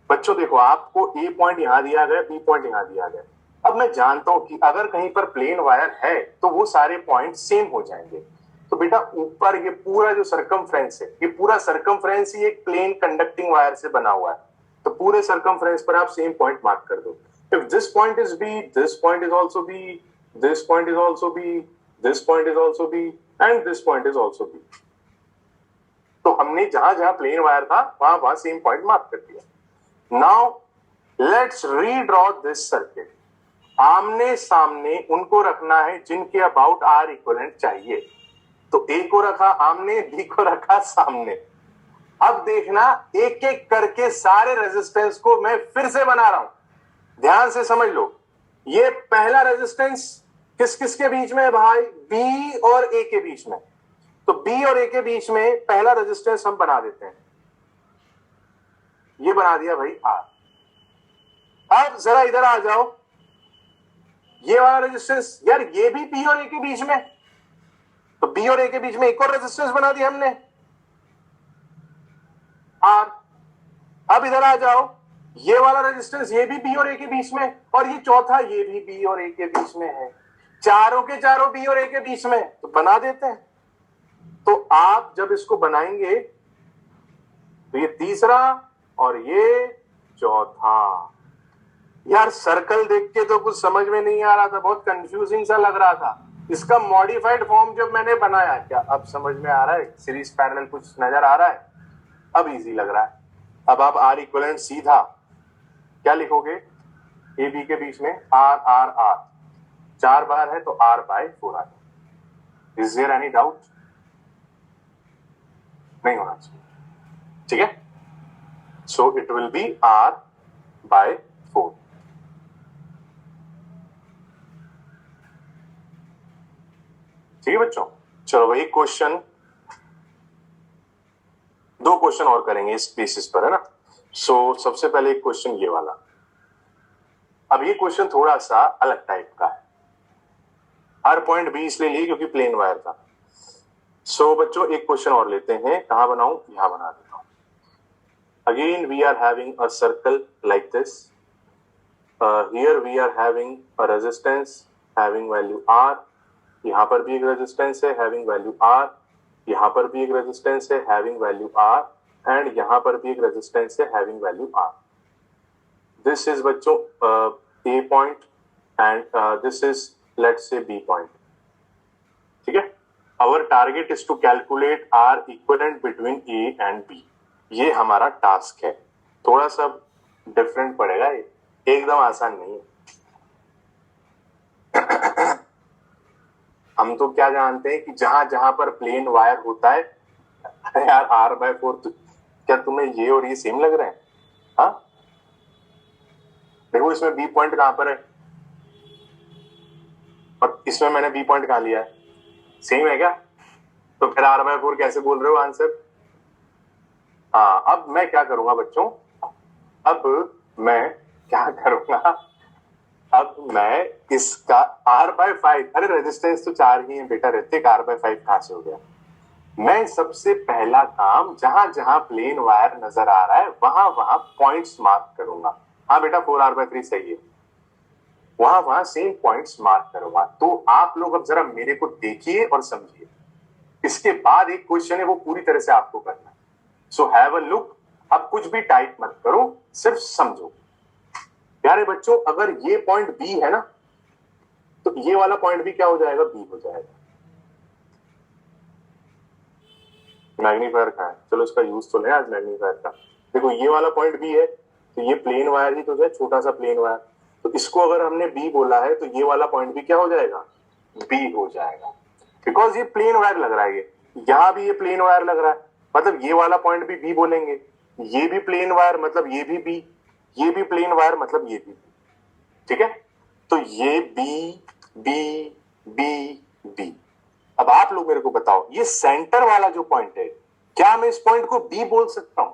बच्चों देखो, आपको ए पॉइंट यहां दिया गया, बी पॉइंट यहां दिया गया। अब मैं जानता हूं कि अगर कहीं पर प्लेन वायर है तो वो सारे पॉइंट सेम हो जाएंगे। तो बेटा ऊपर ये पूरा जो सर्कमफ्रेंस है, ये पूरा सर्कमफ्रेंस ही एक प्लेन कंडक्टिंग वायर से बना हुआ है। तो पूरे सर्कमफ्रेंस पर आप सेम पॉइंट मार्क कर दो। If this point is B, this point is also B, this point is also B, this point is also B and this point is also B. तो हमने जहां जहां प्लेन वायर था वहां वहां same point mark कर दिया। Now let's redraw this circuit. आमने सामने उनको रखना है जिनके अबाउट आर इक्विवेलेंट चाहिए। तो ए को रखा आमने, बी को रखा सामने। अब देखना, एक एक करके सारे रेजिस्टेंस को मैं फिर से बना रहा हूं। ध्यान से समझ लो, ये पहला रेजिस्टेंस किस किस के बीच में है भाई? बी और ए के बीच में। तो बी और ए के बीच में पहला रेजिस्टेंस हम बना देते हैं, ये बना दिया भाई आर। अब जरा इधर आ जाओ, ये वाला रेजिस्टेंस, यार ये भी बी और ए के बीच में, तो बी और ए के बीच में एक और रेजिस्टेंस बना दिया हमने, आर। अब इधर आ जाओ, ये वाला रेजिस्टेंस ये भी बी और ए के बीच में, और ये चौथा ये भी बी और ए के बीच में है। चारों के चारों बी और ए के बीच में, तो बना देते हैं। तो आप जब इसको बनाएंगे तो ये तीसरा और ये चौथा। यार सर्कल देख के तो कुछ समझ में नहीं आ रहा था, बहुत कंफ्यूजिंग सा लग रहा था। इसका मॉडिफाइड फॉर्म जब मैंने बनाया, क्या अब समझ में आ रहा है? सीरीज पैरेलल कुछ नजर आ रहा है? अब इजी लग रहा है। अब आप आर इक्विवेलेंट सीधा क्या लिखोगे? ए बी के बीच में आर आर आर, 4 बार है तो r/4 आ जाए। Is there any doubt? नहीं होना चाहिए। ठीक है, so it will B r/4। ठीक है बच्चों, चलो भाई क्वेश्चन दो क्वेश्चन और करेंगे इस बेसिस पर, है ना। सो सबसे पहले एक क्वेश्चन ये वाला। अब ये क्वेश्चन थोड़ा सा अलग टाइप का है। हर पॉइंट बी इसलिए लिए क्योंकि प्लेन वायर था। सो बच्चों एक क्वेश्चन और लेते हैं। कहां बनाऊं? यहां बना देता हूं। Again we are having a circle like this. Here we are having a resistance having value R. यहां पर भी एक रेजिस्टेंस है हैविंग वैल्यू आर। यहां पर भी एक रेजिस्टेंस है हैविंग वैल्यू आर। एंड यहां पर भी एक रेजिस्टेंस है having value R. This is बच्चों A point and this is let's say B point. ठीक है। Our target is to calculate R equivalent between A and B. ये हमारा टास्क है। थोड़ा सा डिफरेंट पड़ेगा, ये एकदम आसान नहीं है। हम तो क्या जानते हैं कि जहां जहां पर प्लेन वायर होता है, यार R/4, क्या तुम्हें ये और ये सेम लग रहे हैं? हाँ देखो, इसमें बी पॉइंट कहां पर है और इसमें मैंने बी पॉइंट कहां लिया है? सेम है क्या? तो फिर R/4 कैसे बोल रहे हो आंसर? हाँ, अब मैं क्या करूंगा बच्चों, अब मैं क्या करूंगा, अब मैं इसका R/5, अरे रेजिस्टेंस तो 4 ही है बेटा, ऋतिक R/5 कहां से हो गया? मैं सबसे पहला काम, जहां जहां प्लेन वायर नजर आ रहा है वहां वहां पॉइंट्स मार्क करूंगा। हाँ बेटा 4R/3 सही है, वहां वहां सेम पॉइंट्स मार्क करूंगा। तो आप लोग अब जरा मेरे को देखिए और समझिए। इसके बाद एक क्वेश्चन है, वो पूरी तरह से आपको करना है। सो हैव अ लुक। अब कुछ भी टाइप मत करो, सिर्फ समझो। प्यारे बच्चों, अगर ये पॉइंट बी है ना, तो ये वाला पॉइंट भी क्या हो जाएगा? बी हो जाएगा। मैग्नीफायर कहां है? चलो इसका यूज तो लें आज मैग्नीफायर का। देखो ये वाला पॉइंट बी है, तो ये प्लेन वायर ही तो है, छोटा सा प्लेन वायर। तो इसको अगर हमने बी बोला है तो ये वाला पॉइंट भी क्या हो जाएगा? बी हो जाएगा। बिकॉज ये प्लेन वायर लग रहा है, ये यहां भी ये प्लेन वायर लग रहा है, मतलब ये वाला पॉइंट भी बी बोलेंगे। ये भी प्लेन वायर मतलब ये भी बी, ये भी प्लेन वायर मतलब ये भी। ठीक है, तो ये बी बी बी बी। अब आप लोग मेरे को बताओ, ये सेंटर वाला जो पॉइंट है, क्या मैं इस पॉइंट को बी बोल सकता हूं?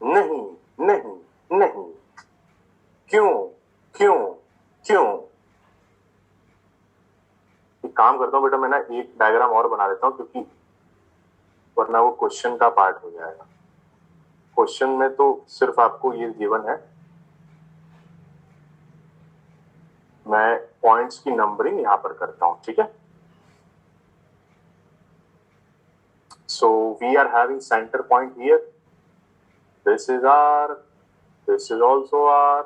नहीं नहीं नहीं। क्यों? क्यों? क्यों? एक काम करता हूं बेटा, मैं ना एक डायग्राम और बना देता हूं, क्योंकि वरना वो क्वेश्चन का पार्ट हो जाएगा। क्वेश्चन में तो सिर्फ आपको ये गिवन है, मैं पॉइंट्स की नंबरिंग यहां पर करता हूं। ठीक है, so we are having centre point here, this is R, this is also R,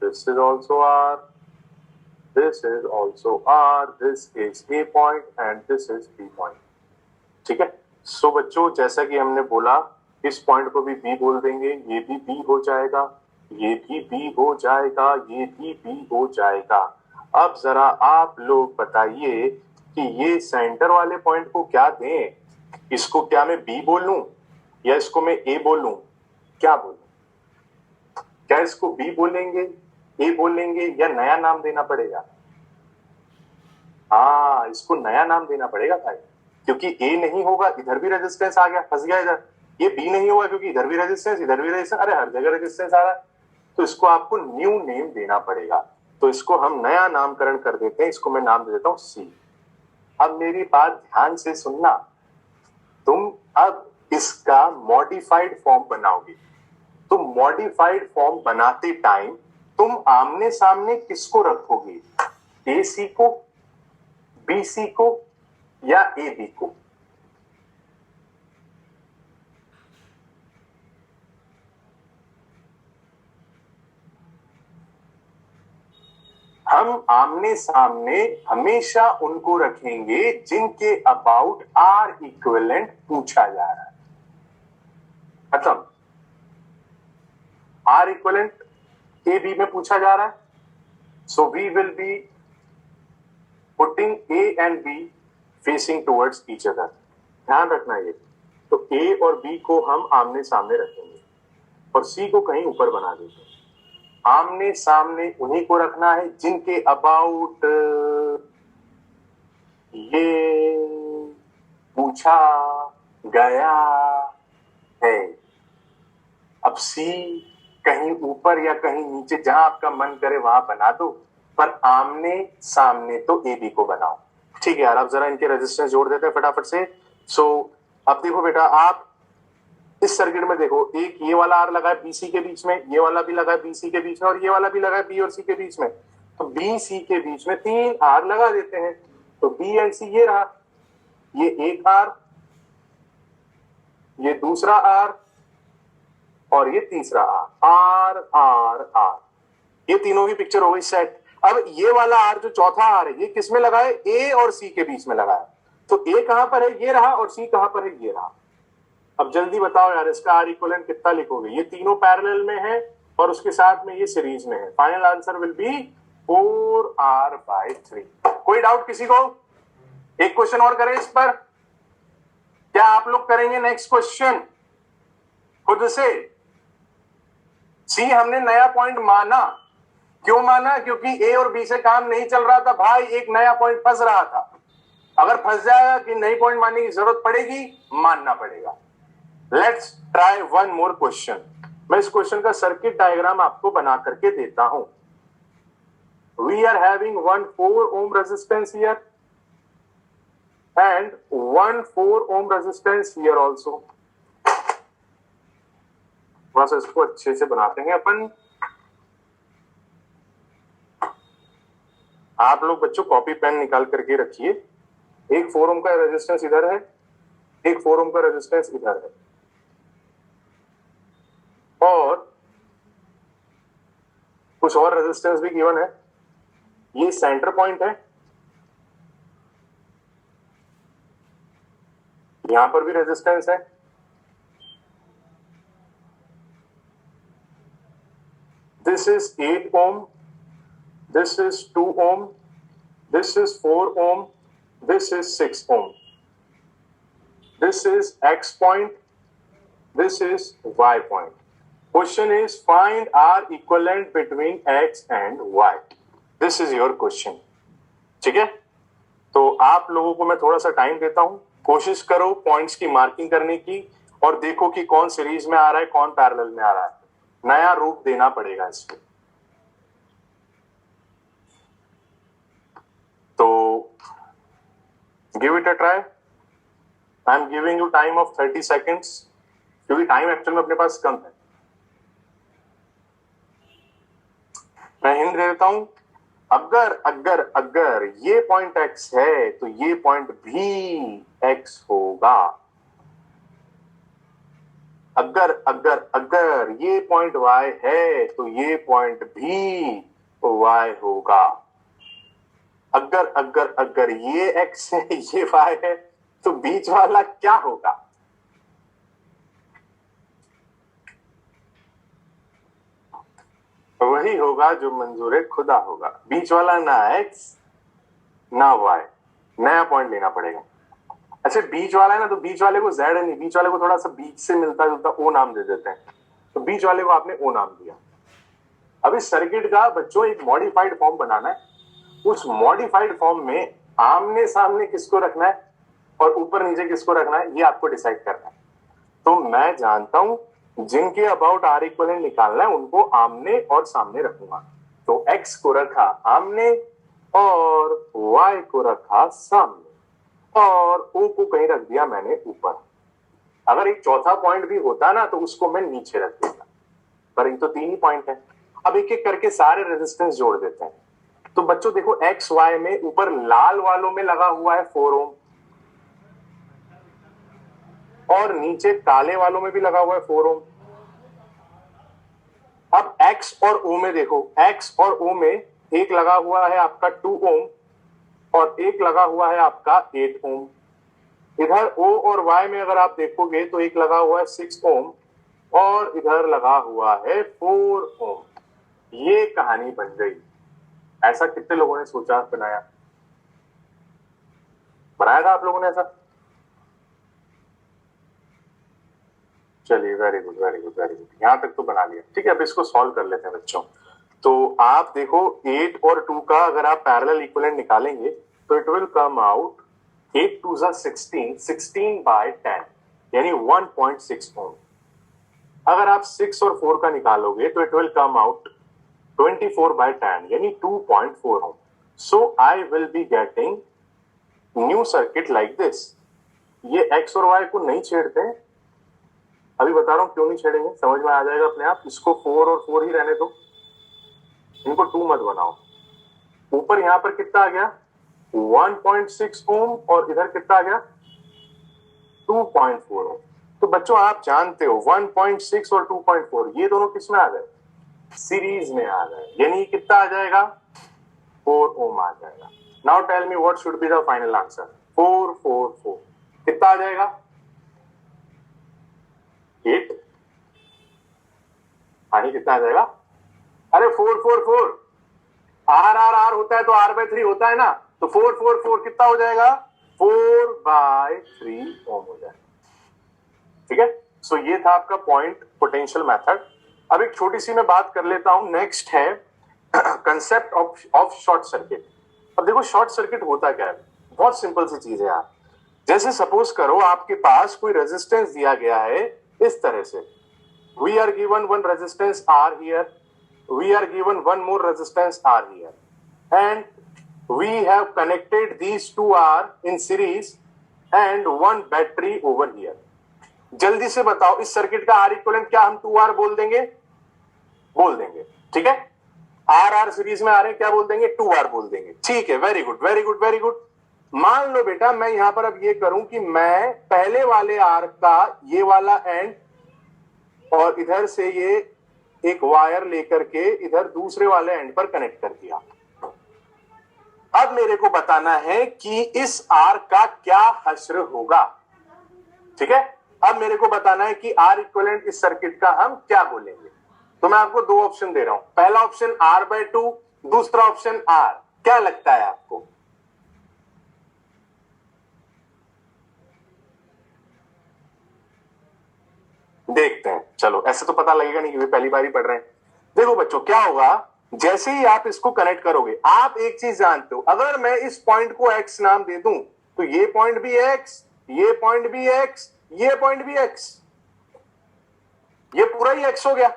this is also R, this is also R, this is A point and this is B point। ठीक है, सो बच्चों जैसा कि हमने बोला, इस point को भी B बोल देंगे, ये भी B हो जाएगा, ये भी B हो जाएगा, ये भी B हो जाएगा। अब जरा आप लोग बताइए कि ये सेंटर वाले पॉइंट को क्या दें? इसको क्या मैं B बोलूं या इसको मैं A बोलूं? क्या बोलूं? क्या इसको B बोलेंगे, A बोलेंगे, या नया नाम देना पड़ेगा? हाँ, इसको नया नाम देना पड़ेगा भाई, क्योंकि ए नहीं होगा, इधर भी रेजिस्टेंस आ गया, फंस गया इधर। ये बी नहीं होगा क्योंकि इधर भी रेजिस्टेंस, इधर भी रेजिस्टेंस, अरे हर जगह रेजिस्टेंस आ रहा है। तो इसको आपको न्यू नेम देना पड़ेगा। तो इसको हम नया नामकरण कर देते हैं, इसको मैं नाम दे देता हूं सी। अब मेरी बात ध्यान से सुनना, तुम अब इसका मॉडिफाइड फॉर्म बनाओगे। तो मॉडिफाइड फॉर्म बनाते टाइम तुम आमने सामने किसको रखोगे? ए सी को, बी सी को, या ए बी को? हम आमने सामने हमेशा उनको रखेंगे जिनके अबाउट आर इक्विवेलेंट पूछा जा रहा है। खत्म। आर इक्विवेलेंट ए बी में पूछा जा रहा है, so we will be putting A and B facing towards each other. ध्यान रखना ये। तो ए और बी को हम आमने सामने रखेंगे और सी को कहीं ऊपर बना देंगे। आमने सामने उन्हीं को रखना है जिनके अबाउट ये पूछा गया है। अब सी कहीं ऊपर या कहीं नीचे, जहां आपका मन करे वहां बना दो, पर आमने सामने तो ए बी को बनाओ। ठीक है यार, अब जरा इनके रेजिस्टेंस जोड़ देते हैं फटाफट से। सो अब देखो बेटा, आप इस सर्किट में देखो, एक ये वाला आर लगा है बीसी के बीच में, ये वाला भी लगा है बीसी के बीच में, और ये वाला भी लगा है बी और सी के बीच में। तो बी सी के बीच में 3 आर लगा देते हैं, तो बी एंड सी ये रहा, ये एक आर, ये दूसरा आर, और ये तीसरा आर, आर आर आर, ये तीनों की पिक्चर हो गई सेट। अब ये वाला आर जो चौथा आर है, ये किस में लगा है? ए और सी के बीच में लगा है। तो ए कहां पर है? ये रहा, और सी कहां पर है? ये रहा। अब जल्दी बताओ यार, इसका आर इक्विवेलेंट कितना लिखोगे? ये तीनों पैरेलल में है और उसके साथ में ये सीरीज में है। Final answer will be 4r/3। कोई डाउट किसी को? एक क्वेश्चन और करें इस पर, क्या आप लोग करेंगे नेक्स्ट क्वेश्चन खुद से? सी हमने नया पॉइंट माना, क्यों माना? क्योंकि ए और बी से काम नहीं चल रहा था भाई, एक नया पॉइंट फंस रहा था। अगर फंस जाएगा कि नई पॉइंट मानने की जरूरत पड़ेगी, मानना पड़ेगा। Let's try one more question. मैं इस क्वेश्चन का सर्किट डायग्राम आपको बना करके देता हूं। We are having 1 4 ohm resistance here and 1 4 ohm resistance here also। थोड़ा सा इसको अच्छे से बनाते हैं अपन। आप लोग बच्चों कॉपी पेन निकाल करके रखिए। एक 4 ohm का रेजिस्टेंस इधर है, एक 4 ohm का रेजिस्टेंस इधर है, और कुछ और रेजिस्टेंस भी गिवन है। ये सेंटर पॉइंट है, यहां पर भी रेजिस्टेंस है, this is 8 ohm, this is 2 ohm, this is 4 ohm, this is 6 ohm, this is X point, this is Y point। Question is find R equivalent between X and Y। This is your question। ठीक है, तो आप लोगों को मैं थोड़ा सा time देता हूं, कोशिश करो पॉइंट्स की मार्किंग करने की, और देखो कि कौन सीरीज में आ रहा है, कौन पैरेलल में आ रहा है। नया रूप देना पड़ेगा इसको। तो give it a try. I am giving you time of 30 seconds, क्योंकि टाइम एक्चुअल में अपने पास कम है। मैं हिंट दे देता हूं, अगर अगर अगर ये पॉइंट x है तो ये पॉइंट भी x होगा। अगर अगर अगर ये पॉइंट y है तो ये पॉइंट भी y होगा। अगर अगर अगर ये x है ये y है तो बीच वाला क्या होगा? वही होगा जो मंजूर खुदा होगा। बीच वाला ना x ना y, नया पॉइंट लेना पड़ेगा। अच्छा, बीच वाला है ना, तो बीच वाले को z नहीं, बीच वाले को थोड़ा सा बीच से मिलता जुलता o नाम दे देते हैं। तो बीच वाले को आपने o नाम दिया। अब इस सर्किट का बच्चों एक मॉडिफाइड फॉर्म बनाना है। उस मॉडिफाइड फॉर्म में आमने सामने किसको रखना है और ऊपर नीचे किसको रखना है, ये आपको डिसाइड करना है। तो मैं जानता हूं जिनके अबाउट आर इक्विवेलेंट निकालना है उनको आमने और सामने रखूंगा। तो x को रखा आमने और y को रखा सामने, और o को कहीं रख दिया मैंने ऊपर। अगर एक चौथा पॉइंट भी होता ना तो उसको मैं नीचे रख देता, पर ये तो 3 ही पॉइंट है। अब एक एक करके सारे रेजिस्टेंस जोड़ देते हैं। तो बच्चों देखो, एक्स वाई में ऊपर लाल वालों में लगा हुआ है 4 ohm, और नीचे काले वालों में भी लगा हुआ है 4 ohm। अब x और o में देखो, x और o में एक लगा हुआ है आपका 2 ohm और एक लगा हुआ है आपका 8 ohm। इधर o और y में अगर आप देखोगे तो एक लगा हुआ है 6 ohm और इधर लगा हुआ है 4 ohm। ये कहानी बन गई। ऐसा कितने लोगों ने सोचा, बनाया था आप लोगों ने ऐसा? चलिए, very good very good very good, यहां तक तो बना लिया। ठीक है, अब इसको सॉल्व कर लेते हैं बच्चों। तो आप देखो 8 और 2 का अगर आप पैरेलल इक्विवेलेंट निकालेंगे तो इट विल कम आउट 8 2 जा 16, 16 by 10 यानी 1.6 ओम। अगर आप 6 और 4 का निकालोगे तो it will come out 24 by 10 यानी 2.4 ohm. So I will be getting new circuit like this. ये x और y को नहीं छेड़ते हैं, अभी बता रहा हूं क्यों नहीं छेड़ेंगे, समझ में आ जाएगा अपने आप। इसको 4 और 4 ही रहने दो, इनको 2 मत बनाओ। ऊपर यहां पर कितना आ गया 1.6 ओम और इधर कितना आ गया 2.4 ओम। तो बच्चों आप जानते हो 1.6 और 2.4 ये दोनों किस में आ गए, सीरीज में आ गए, यानी कितना आ जाएगा 4 ओम आ जाएगा। Now tell me what should be the final answer. 4 4 4 कितना आ जाएगा 8। आगे कितना आ जाएगा, अरे 4 4 4 आर आर आर होता है तो आर बाय 3 होता है ना, तो 4 4 4 कितना हो जाएगा 4 बाय 3 ओम हो जाएगा। ठीक है, सो ये था आपका पॉइंट पोटेंशियल मेथड। अब एक छोटी सी मैं बात कर लेता हूं, नेक्स्ट है कंसेप्ट ऑफ शॉर्ट सर्किट। अब देखो शॉर्ट सर्किट होता क्या है, बहुत सिंपल सी चीज है यार। जैसे सपोज करो आपके पास कोई रेजिस्टेंस दिया गया है इस तरह से, we are given one resistance R here, we are given one more resistance R here and we have connected these two R in series and one battery over here। जल्दी से बताओ इस सर्किट का R इक्विवेलेंट क्या हम 2R बोल देंगे, बोल देंगे, ठीक है। R R सीरीज में आ रहे हैं, क्या बोल देंगे 2R बोल देंगे, ठीक है। Very good very good very good. मान लो बेटा मैं यहां पर अब ये करूं कि मैं पहले वाले R का ये वाला एंड और इधर से ये एक वायर लेकर के इधर दूसरे वाले एंड पर कनेक्ट कर दिया। अब मेरे को बताना है कि इस आर का क्या हश्र होगा, ठीक है। अब मेरे को बताना है कि आर इक्विवेलेंट इस सर्किट का हम क्या बोलेंगे। तो मैं आपको दो ऑप्शन दे रहा हूं, पहला ऑप्शन आर बाय 2, दूसरा ऑप्शन आर। क्या लगता है आपको, देखते हैं। चलो ऐसे तो पता लगेगा नहीं कि वे पहली बार ही पढ़ रहे हैं। देखो बच्चों क्या होगा, जैसे ही आप इसको कनेक्ट करोगे, आप एक चीज जानते हो, अगर मैं इस पॉइंट को एक्स नाम दे दूं तो ये पॉइंट भी एक्स, ये पॉइंट भी एक्स, ये पॉइंट भी एक्स, ये पूरा ही एक्स हो गया।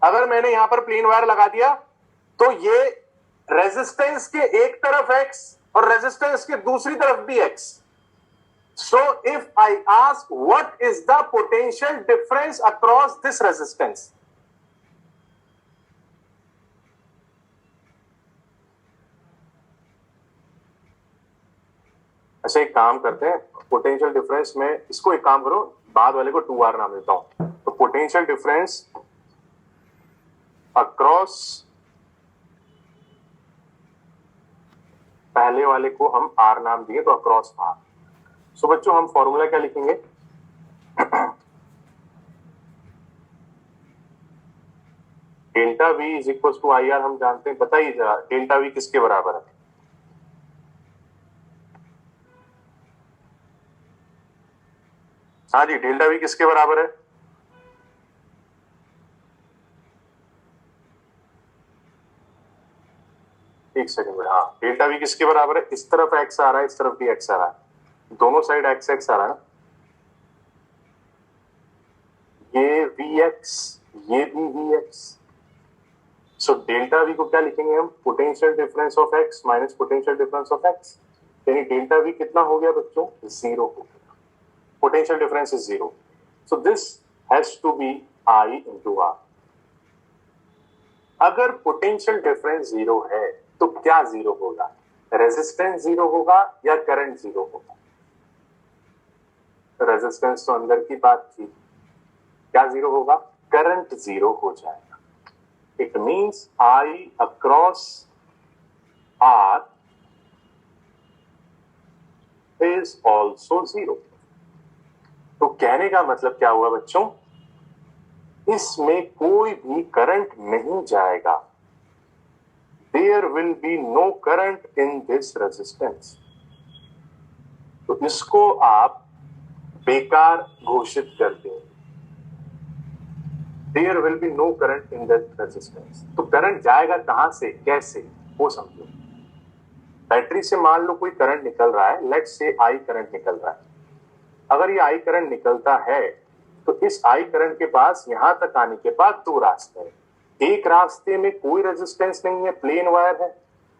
अगर मैंने यहां पर प्लेन वायर लगा दिया तो ये रेजिस्टेंस के एक तरफ एक्स और रेजिस्टेंस के दूसरी तरफ भी x. So if I ask what is the potential difference across this resistance, अच्छा एक काम करते हैं, पोटेंशियल डिफरेंस में इसको एक काम करो, बाद वाले को 2R नाम देता हूं। तो पोटेंशियल डिफरेंस अक्रॉस, पहले वाले को हम R नाम दिए तो अक्रॉस R। सो बच्चों हम फॉर्मूला क्या लिखेंगे, delta V is equal to I R हम जानते हैं। बताइए जरा डेल्टा V किसके बराबर है, हाँ जी डेल्टा V किसके बराबर है, एक सेकंड में, हाँ डेल्टा V किसके बराबर है, इस तरफ x आ रहा है, इस तरफ भी x आ रहा है, दोनों साइड x x आ रहा है ना, ये Vx ये भी Vx। सो डेल्टा V को क्या लिखेंगे हम, potential difference of x minus potential difference of x, यानी डेल्टा V कितना हो गया बच्चों, 0 हो गया, potential difference is 0। So this has to be I into R। अगर पोटेंशियल डिफरेंस 0 है तो क्या 0 होगा, रेजिस्टेंस 0 होगा या करंट 0 होगा, रेजिस्टेंस तो अंदर की बात थी, क्या 0 होगा, करंट 0 हो जाएगा। It means I across R is also 0। तो कहने का मतलब क्या हुआ बच्चों, इसमें कोई भी करंट नहीं जाएगा, there will be no current in this resistance। तो इसको आप बेकार घोषित कर दें, there will be no current in that resistance। तो करंट जाएगा कहां से कैसे वो समझो। बैटरी से मान लो कोई करंट निकल रहा है, लेट्स से आई करंट निकल रहा है। अगर ये आई करंट निकलता है तो इस आई करंट के पास यहां तक आने के बाद दो रास्ते हैं। एक रास्ते में कोई रेजिस्टेंस नहीं है, प्लेन वायर है,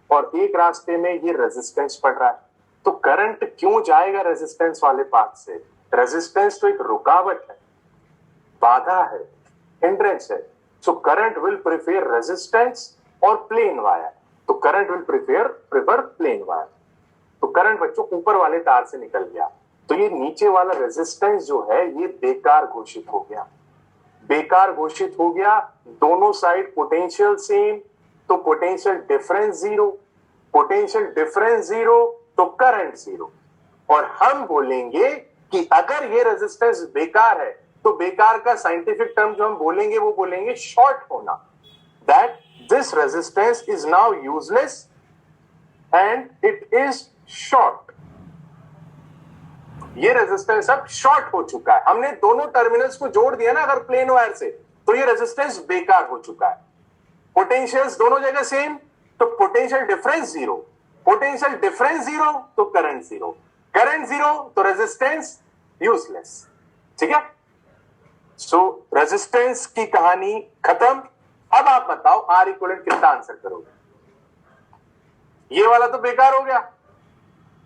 और एक रास्ते में ये रेजिस्टेंस पड़ रहा है। तो करंट क्यों जाएगा रेजिस्टेंस वाले पाथ से? रेजिस्टेंस तो एक रुकावट है, बाधा है, हिंड्रेंस है। So current will prefer resistance और प्लेन वायर। तो current will prefer plain wire. तो करंट बच्चों ऊपर वाले तार से निकल गया, तो ये नीचे वाला रेजिस्टेंस जो है ये बेकार घोषित हो गया। बेकार घोषित हो गया। दोनों साइड पोटेंशियल सेम, तो potential difference zero. Potential difference zero तो करंट जीरो। और हम बोलेंगे कि अगर ये रेजिस्टेंस बेकार है तो बेकार का साइंटिफिक टर्म जो हम बोलेंगे वो बोलेंगे शॉर्ट होना। That this resistance is now useless and it is short. ये रेजिस्टेंस अब शॉर्ट हो चुका है। हमने दोनों टर्मिनल्स को जोड़ दिया ना अगर प्लेन वायर से, तो ये रेजिस्टेंस बेकार हो चुका है। पोटेंशियल्स दोनों जगह सेम, तो potential difference zero. Potential difference zero तो करंट जीरो। करंट जीरो तो रेजिस्टेंस यूजलेस। ठीक है, सो रेजिस्टेंस की कहानी खत्म। अब आप बताओ आर इक्विवेलेंट कितना आंसर करोगे? ये वाला तो बेकार हो गया,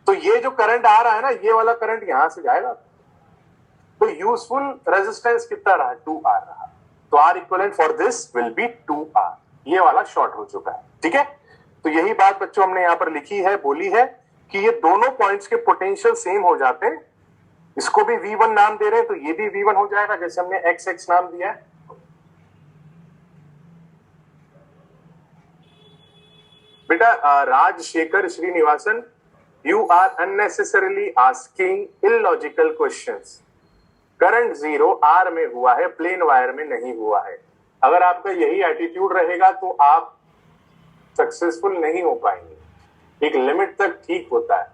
तो ये जो करंट आ रहा है ना, ये वाला करंट यहां से जाएगा, तो यूजफुल रेजिस्टेंस कितना रहा? 2R रहा। तो R equivalent for this will be 2R। ये वाला शॉर्ट हो चुका है। ठीक है, तो यही बात बच्चों हमने यहां पर लिखी है, बोली है कि ये दोनों पॉइंट्स के पोटेंशियल सेम हो जाते हैं। इसको भी V1 नाम दे रहे हैं तो ये भी V1 हो जाएगा, जैसे हमने XX नाम दिया है। बेटा Rajshekhar Srinivasan, you are unnecessarily asking illogical questions. Current zero R में हुआ है, प्लेन वायर में नहीं हुआ है। अगर आपका यही एटीट्यूड रहेगा तो आप सक्सेसफुल नहीं हो पाएंगे। एक लिमिट तक ठीक होता है।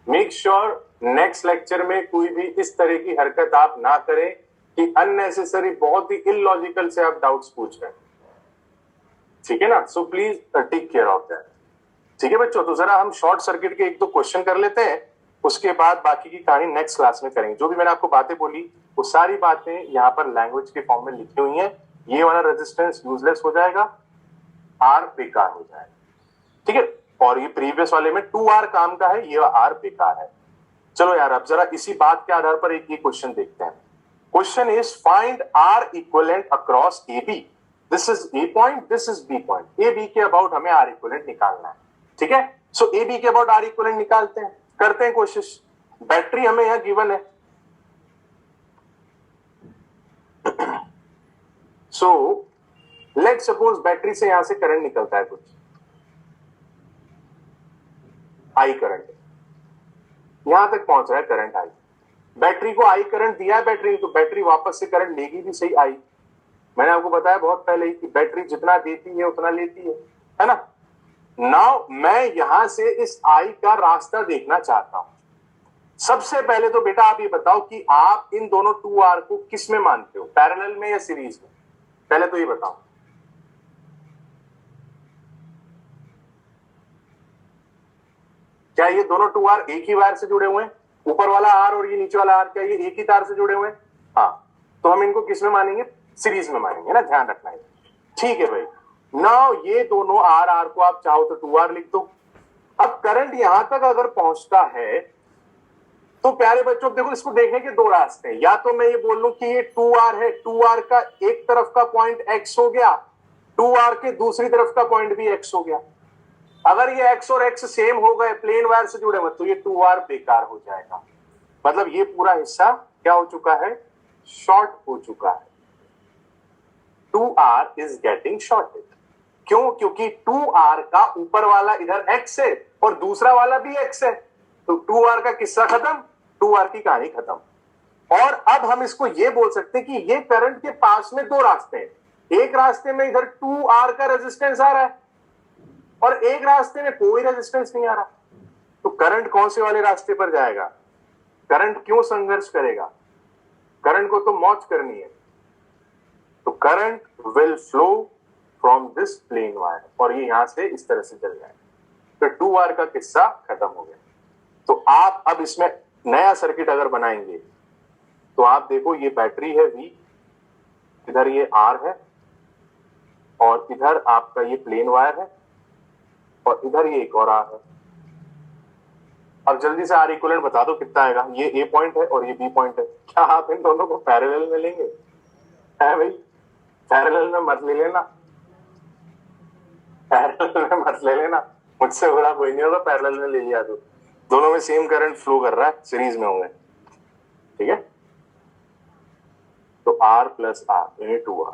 मेक श्योर नेक्स्ट लेक्चर में कोई भी इस तरह की हरकत आप ना करें कि अननेसेसरी, बहुत ही इलॉजिकल से आप डाउट्स पूछ रहे हैं। ठीक है ना, so please take care of that. ठीक है बच्चों, तो जरा हम शॉर्ट सर्किट के एक दो क्वेश्चन कर लेते हैं, उसके बाद बाकी की कहानी नेक्स्ट क्लास में करेंगे। जो भी मैंने आपको बातें बोली वो सारी बातें यहाँ पर लैंग्वेज के फॉर्म में लिखी हुई हैं। ये वाला रेजिस्टेंस यूजलेस हो जाएगा, आर बेकार हो जाएगा। ठीक है, और ये प्रीवियस वाले में 2R काम का है, ये आर बेकार है। चलो यार, अब जरा इसी बात के आधार पर एक ये क्वेश्चन देखते हैं। Question is find R equivalent across A B. This is A point, this is B point. A B के अबाउट हमें आर इक्विवेलेंट निकालना है। ठीक है, सो ए बी के अबाउट आर इक्विवेलेंट निकालते हैं, करते हैं कोशिश। बैटरी हमें यहां गिवन है, सो लेट सपोज बैटरी से यहां से करंट निकलता है, कुछ आई करंट यहां तक पहुंच रहा है, करंट आई। बैटरी को आई करंट दिया है बैटरी, तो बैटरी वापस से करंट लेगी भी सही आई। मैंने आपको बताया बहुत पहले ही कि बैटरी जितना देती है उतना लेती है ना। नाउ मैं यहां से इस आई का रास्ता देखना चाहता हूं। सबसे पहले तो बेटा आप ये बताओ कि आप इन दोनों 2R को किस में मानते हो, पैरेलल में या सीरीज में? पहले तो ये बताओ। क्या ये दोनों 2R एक ही वायर से जुड़े हुए हैं? ऊपर वाला R और ये नीचे वाला R, क्या ये एक ही तार से जुड़े हुए हैं? हाँ, तो हम इनको किस में मानेंगे? सीरीज में मानेंगे ना, ध्यान रखना है। ठीक है भाई, नाउ ये दोनों R को आप चाहो तो 2R लिख दो। अब करंट यहां तक अगर पहुंचता है तो प्यारे बच्चों देखो, इसको देखने के दो रास्ते हैं। या तो मैं ये बोल लूं कि ये 2R है, 2R का एक तरफ का पॉइंट X हो गया, 2R के दूसरी तरफ का पॉइंट भी X हो गया। अगर ये X और X सेम हो गए, प्लेन वायर से जुड़े हुए, तो ये 2R बेकार हो जाएगा। मतलब ये पूरा हिस्सा क्या हो चुका है? शॉर्ट हो चुका है। 2R is getting shorted. क्यों? क्योंकि 2R का ऊपर वाला इधर X है और दूसरा वाला भी X है, तो 2R का किस्सा खत्म, 2R की कहानी खत्म। और अब हम इसको ये बोल सकते हैं कि ये करंट के पास में दो रास्ते हैं। एक रास्ते में इधर 2R का रेजिस्टेंस आ रहा है और एक रास्ते में कोई रेजिस्टेंस नहीं आ रहा। तो करंट कौन से वाले रास्ते पर जाएगा? करंट क्यों संघर्ष करेगा? करंट को तो मौज करनी है। तो current will flow from this plain wire, और ये यहां से इस तरह से चल जाएगा। तो 2R का किस्सा खत्म हो गया। तो आप अब इसमें नया सर्किट अगर बनाएंगे तो आप देखो ये बैटरी है V, इधर ये R है और इधर आपका ये प्लेन वायर है और इधर ये एक और R है। अब जल्दी से R इक्विवेलेंट बता दो कितना आएगा। ये A पॉइंट है और ये B पॉइंट है। क्या आप इन दोनों को पैरेलल में लेंगे? है भाई, पैरेलल में मत ले लेना, पैरेलल में मत ले लेना। मुझसे बुरा कोई नहीं होगा पैरेलल में ले लिया तो। दोनों में सेम करंट फ्लो कर रहा है, सीरीज में होंगे, ठीक है। तो R प्लस R यानी 2R।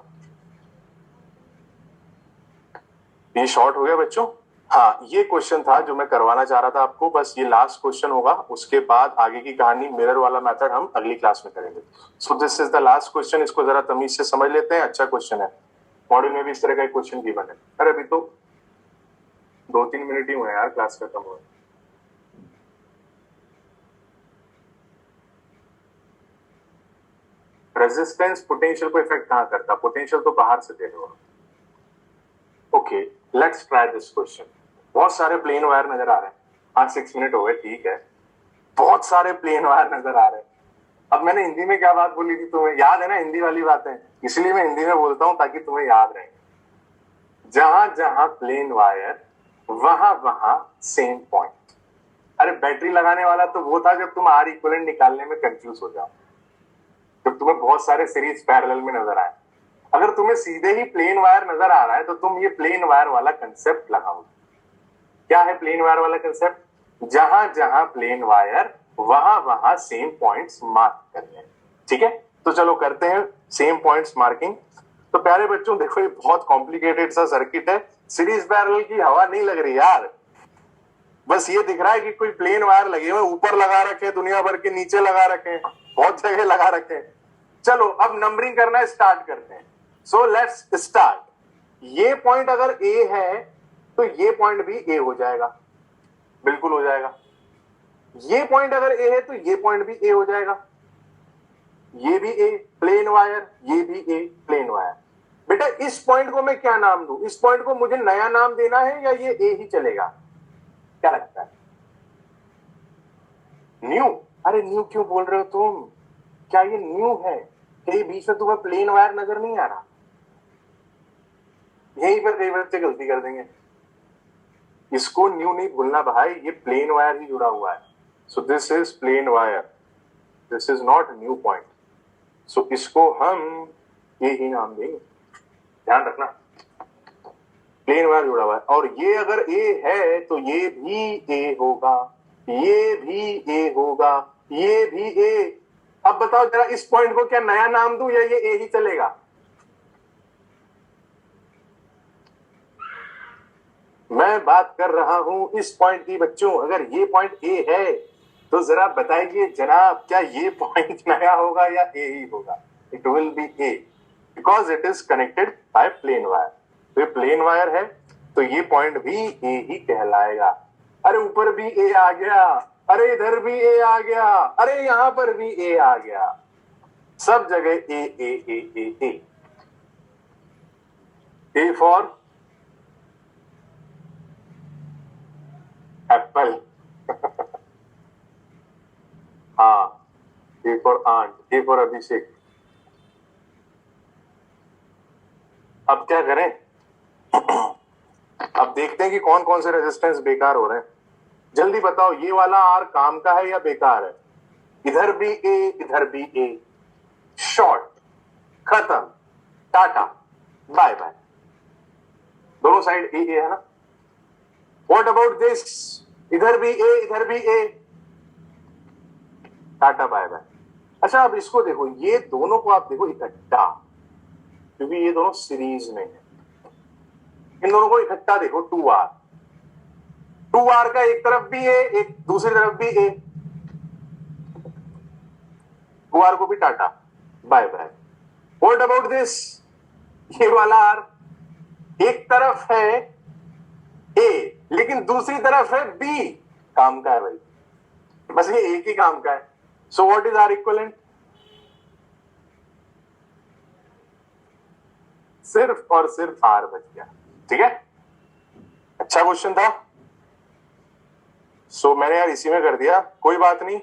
ये शॉर्ट हो गया बच्चों। हाँ, ये क्वेश्चन था जो मैं करवाना चाह रहा था आपको। बस ये लास्ट क्वेश्चन होगा, उसके बाद आगे की कहानी मिरर वाला मेथड हम अगली क्लास में करेंगे। सो this is the last question. इसको जरा तमीज से समझ लेते हैं। अच्छा क्वेश्चन है, मॉड्यूल में भी इस तरह का क्वेश्चन गिवन है। अरे अभी तो 2-3 मिनट ही हुए यार, क्लास खत्म हुआ। रेजिस्टेंस पोटेंशियल को इफेक्ट कहां करता? पोटेंशियल तो बाहर से दे दो। Okay, let's try this question. बहुत सारे प्लेन वायर नजर आ रहे हैं। हाँ, 6 मिनट हो गए, ठीक है। बहुत सारे प्लेन वायर नजर आ रहे हैं। अब मैंने हिंदी में क्या बात बोली थी, तुम्हें याद है ना? हिंदी वाली बातें, इसलिए मैं हिंदी में बोलता हूं ताकि तुम्हें याद रहे। जहां जहां प्लेन वायर वहां वहां सेम पॉइंट। अरे बैटरी लगाने वाला तो वो था जब तुम R इक्विवेलेंट निकालने में कंफ्यूज हो जाओ, जब तुम्हें बहुत सारे सीरीज पैरेलल में नजर आए। अगर तुम्हें सीधे ही प्लेन वायर नजर आ रहा है तो तुम ये प्लेन वायर वाला कंसेप्ट लगाओ। क्या है प्लेन वायर वाला कंसेप्ट? जहां जहां प्लेन वायर वहां वहां सेम पॉइंट्स मार्क करने हैं, ठीक है। तो चलो करते हैं सेम पॉइंट्स मार्किंग। तो प्यारे बच्चों देखो, ये बहुत कॉम्प्लिकेटेड सा सर्किट है। सीरीज पैरेलल की हवा नहीं लग रही यार, बस ये दिख रहा है कि कोई प्लेन वायर लगे हुए, ऊपर लगा रखे, दुनिया भर के नीचे लगा रखे, बहुत जगह लगा रखे। चलो अब नंबरिंग करना स्टार्ट करते हैं। So let's start. ये पॉइंट अगर ए है तो ये पॉइंट भी ए हो जाएगा, बिल्कुल हो जाएगा। ये पॉइंट अगर ए है तो ये पॉइंट भी ए हो जाएगा। ये भी ए प्लेन वायर, ये भी ए प्लेन वायर। बेटा इस पॉइंट को मैं क्या नाम दूं? इस पॉइंट को मुझे नया नाम देना है या ये ए ही चलेगा? क्या लगता है? न्यू? अरे न्यू क्यों बोल रहे हो तुम? क्या ये न्यू है? कहीं बीच में तुम्हें प्लेन वायर नजर नहीं आ रहा? यहीं पर कई बच्चे गलती कर देंगे। इसको न्यू नहीं भूलना भाई, ये प्लेन वायर ही जुड़ा हुआ है। So this is plain wire, this is not new point. सो इसको हम ये ही नाम देंगे, ध्यान रखना। प्लेन वायर जुड़ा हुआ है और ये अगर ए है तो ये भी ए होगा, ये भी ए होगा, ये भी ए। अब बताओ जरा, इस पॉइंट को क्या नया नाम दूं या ये ए ही चलेगा? मैं बात कर रहा हूं इस पॉइंट की बच्चों। अगर ये पॉइंट ए है तो जरा बताइए जनाब, क्या ये पॉइंट नया होगा या ए ही होगा? It will be A because it is connected by plain wire. तो ये प्लेन वायर है तो ये पॉइंट भी ए ही कहलाएगा। अरे ऊपर भी ए आ गया, अरे इधर भी ए आ गया, अरे यहां पर भी ए आ गया, सब जगह ए ए ए ए ए। ए फॉर एप्पल हाँ, A for ant, A for Abhishek. अब क्या करें? अब देखते हैं कि कौन कौन से रेजिस्टेंस बेकार हो रहे हैं। जल्दी बताओ, ये वाला आर काम का है या बेकार है? इधर भी ए, इधर भी ए, शॉर्ट, खत्म, टाटा, बाय बाय। दोनों साइड ए ए है ना। What about this? इधर भी ए, इधर भी ए, टाटा बाय बाय। अच्छा अब इसको देखो, ये दोनों को आप देखो इकट्ठा, क्योंकि ये दोनों सीरीज में है। इन दोनों को इकट्ठा देखो, 2R, 2R का एक तरफ भी ए, एक दूसरी तरफ भी ए, 2R को भी tata bye bye. What about this? ये वाला आर एक तरफ है ए लेकिन दूसरी तरफ है बी, काम का है भाई, बस ये एक ही काम का है। So what is R equivalent? सिर्फ और सिर्फ आर बच गया, ठीक है। अच्छा क्वेश्चन था। सो मैंने यार इसी में कर दिया, कोई बात नहीं,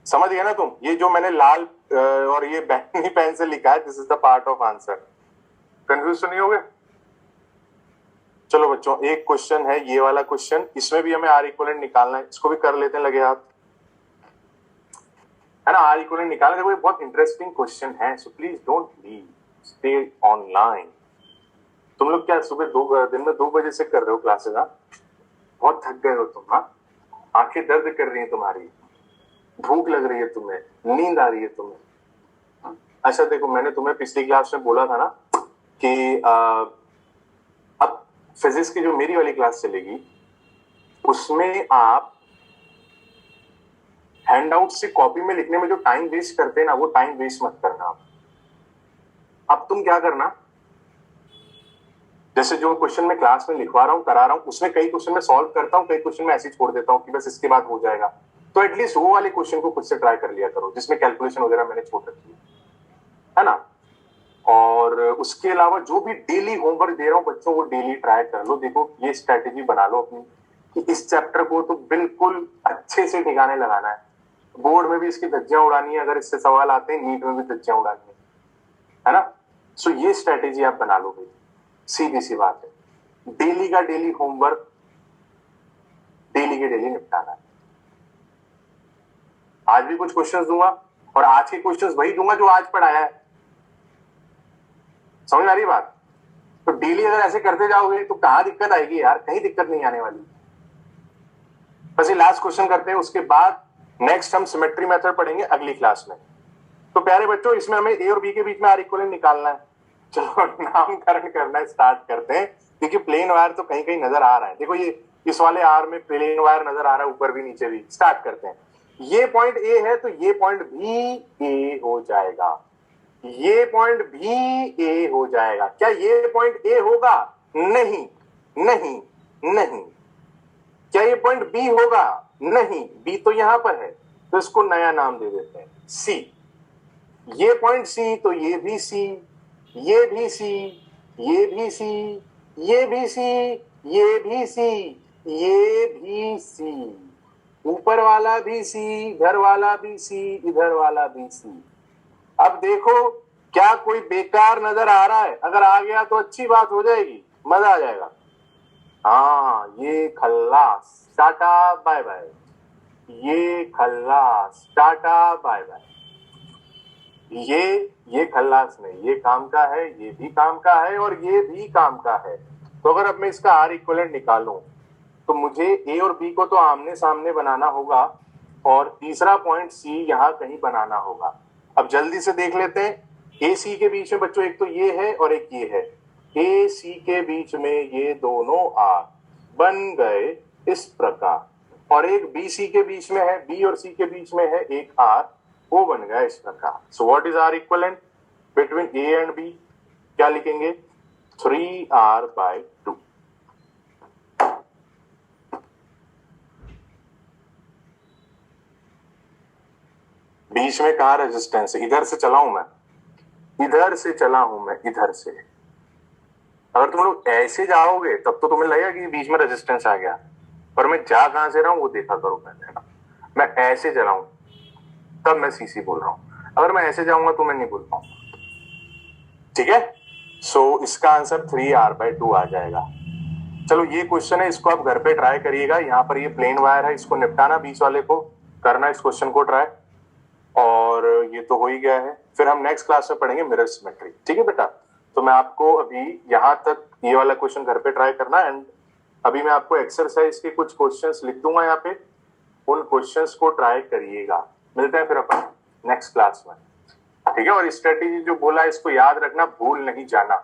समझ गया ना तुम। ये जो मैंने लाल और ये बैंगनी पेन से लिखा है, this is the part of answer. Confuse तो नहीं हो गए? चलो बच्चों, एक क्वेश्चन है ये वाला क्वेश्चन, इसमें भी हमें आर इक्वलेंट निकालना है, इसको भी कर लेते हैं, लगे हाथ, है ना। आर इक्वलेंट निकालना, देखो ये बहुत इंटरेस्टिंग क्वेश्चन है, so please don't leave, stay online. तुम लोग क्या सुबह दिन में 2 बजे से कर रहे हो क्लासेस? बहुत थक गए हो तुम, हाँ? आंखें दर्द कर रही हैं तुम्हारी, भूख लग रही है तुम्हें, नींद आ रही है तुम्हें। अच्छा देखो, मैंने तुम्हें पिछली क्लास में बोला था ना कि अब फिजिक्स की जो मेरी वाली क्लास चलेगी उसमें आप हैंडआउट से कॉपी में लिखने में जो टाइम वेस्ट करते हैं ना, वो टाइम वेस्ट मत करना। अब तुम क्या करना, जैसे जो क्वेश्चन मैं क्लास में लिखवा रहा हूँ, करा रहा हूँ, उसमें कई क्वेश्चन मैं सॉल्व करता हूँ, कई क्वेश्चन मैं ऐसे छोड़ देता हूँ कि बस इसके बाद हो जाएगा। तो एटलीस्ट वो वाले क्वेश्चन को खुद से ट्राई कर लिया करो जिसमें कैलकुलेशन वगैरह मैंने छोड़ रखी है ना। और उसके अलावा जो भी डेली होमवर्क दे रहा हूँ बच्चों को, डेली ट्राई कर लो। देखो ये स्ट्रेटेजी बना लो अपनी कि इस चैप्टर को तो बिल्कुल अच्छे से ठिकाने लगाना है। बोर्ड में भी इसकी धज्जियां उड़ानी है, अगर इससे सवाल आते हैं, नीट में भी धज्जियां उड़ानी है ना। सो ये स्ट्रेटेजी आप बना लो भाई, सीधी सी बात है। डेली का डेली होमवर्क डेली के डेली निपटाना है। आज भी कुछ क्वेश्चंस दूंगा और आज के क्वेश्चंस वही दूंगा जो आज पढ़ाया है, समझ आ रही बात? तो डेली अगर ऐसे करते जाओगे तो कहां दिक्कत आएगी यार, कहीं दिक्कत नहीं आने वाली। बस ये लास्ट क्वेश्चन करते हैं, उसके बाद नेक्स्ट हम सिमेट्री मेथड पढ़ेंगे अगली क्लास में। तो प्यारे बच्चों, इसमें हमें ए और बी के बीच में आर इक्वलेंट निकालना है। चलो नामकरण करना स्टार्ट करते हैं, क्योंकि प्लेन वायर तो कहीं कहीं नजर आ रहा है। देखो ये इस वाले आर में प्लेन वायर नजर आ रहा है, ऊपर भी नीचे भी। स्टार्ट करते हैं। ये पॉइंट ए है तो ये पॉइंट भी ए हो जाएगा, ये पॉइंट भी ए हो जाएगा। क्या ये पॉइंट ए होगा? नहीं नहीं नहीं। क्या ये पॉइंट बी होगा? नहीं, बी तो यहां पर है, तो इसको नया नाम दे देते हैं सी। ये पॉइंट सी, तो ये भी सी, ये भी सी, ये भी सी, ये भी सी, ये भी सी, ये भी सी, ऊपर वाला भी सी, इधर वाला भी सी, इधर वाला भी सी। अब देखो क्या कोई बेकार नजर आ रहा है? अगर आ गया तो अच्छी बात हो जाएगी, मजा आ जाएगा। हाँ, ये खल्लास, टाटा बाय बाय। ये खल्लास, टाटा बाय बाय। ये खल्लास नहीं, ये काम का है, ये भी काम का है और ये भी काम का है। तो अगर अब मैं इसका आर इक्वलेंट निकालूं तो मुझे ए और बी को तो आमने सामने बनाना होगा और तीसरा पॉइंट सी यहां कहीं बनाना होगा। अब जल्दी से देख लेते हैं। ए सी के बीच में बच्चों एक तो ये है और एक ये है। ए सी के बीच में ये दोनों आर बन गए इस प्रकार, और एक बी सी के बीच में है, बी और सी के बीच में है एक आर, वो बन गया इस प्रकार। So what is R equivalent between A and B? क्या लिखेंगे? 3r/2। बीच में कहा रेजिस्टेंस है? इधर से चला हूं मैं, इधर से चला हूं मैं, इधर से। अगर तुम लोग ऐसे जाओगे तब तो तुम्हें लगेगा कि बीच में रेजिस्टेंस आ गया, पर मैं जा कहां से रहा हूं वो देखा करो पहले ना। मैं ऐसे चला हूं तब मैं सीसी बोल रहा हूं, अगर मैं ऐसे जाऊंगा तो मैं नहीं बोल पाऊंगा, ठीक है। सो इसका आंसर 3r/2 आ जाएगा। चलो ये क्वेश्चन है, इसको आप घर पे ट्राई करिएगा। यहाँ पर ये प्लेन वायर है, इसको निपटाना, बीच वाले को करना इस क्वेश्चन को ट्राई। और ये तो हो ही गया है, फिर हम नेक्स्ट क्लास में पढ़ेंगे मिरर सिमेट्री, ठीक है बेटा। तो मैं आपको अभी यहाँ तक ये वाला क्वेश्चन घर पे ट्राई करना, एंड अभी मैं आपको एक्सरसाइज के कुछ क्वेश्चंस लिख दूंगा यहाँ पे, उन क्वेश्चंस को ट्राई करिएगा। मिलते हैं फिर अपन नेक्स्ट क्लास में, ठीक है। और स्ट्रेटेजी जो बोला है इसको याद रखना, भूल नहीं जाना।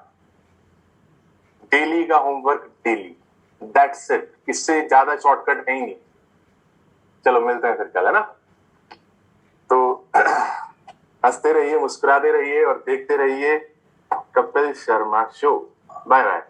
डेली का होमवर्क डेली, दैट्स इट, इससे ज्यादा शॉर्टकट है ही नहीं। चलो मिलते हैं फिर कल, है ना। तो हंसते रहिए, मुस्कुराते रहिए और देखते रहिए Kapil Sharma show. Bye bye.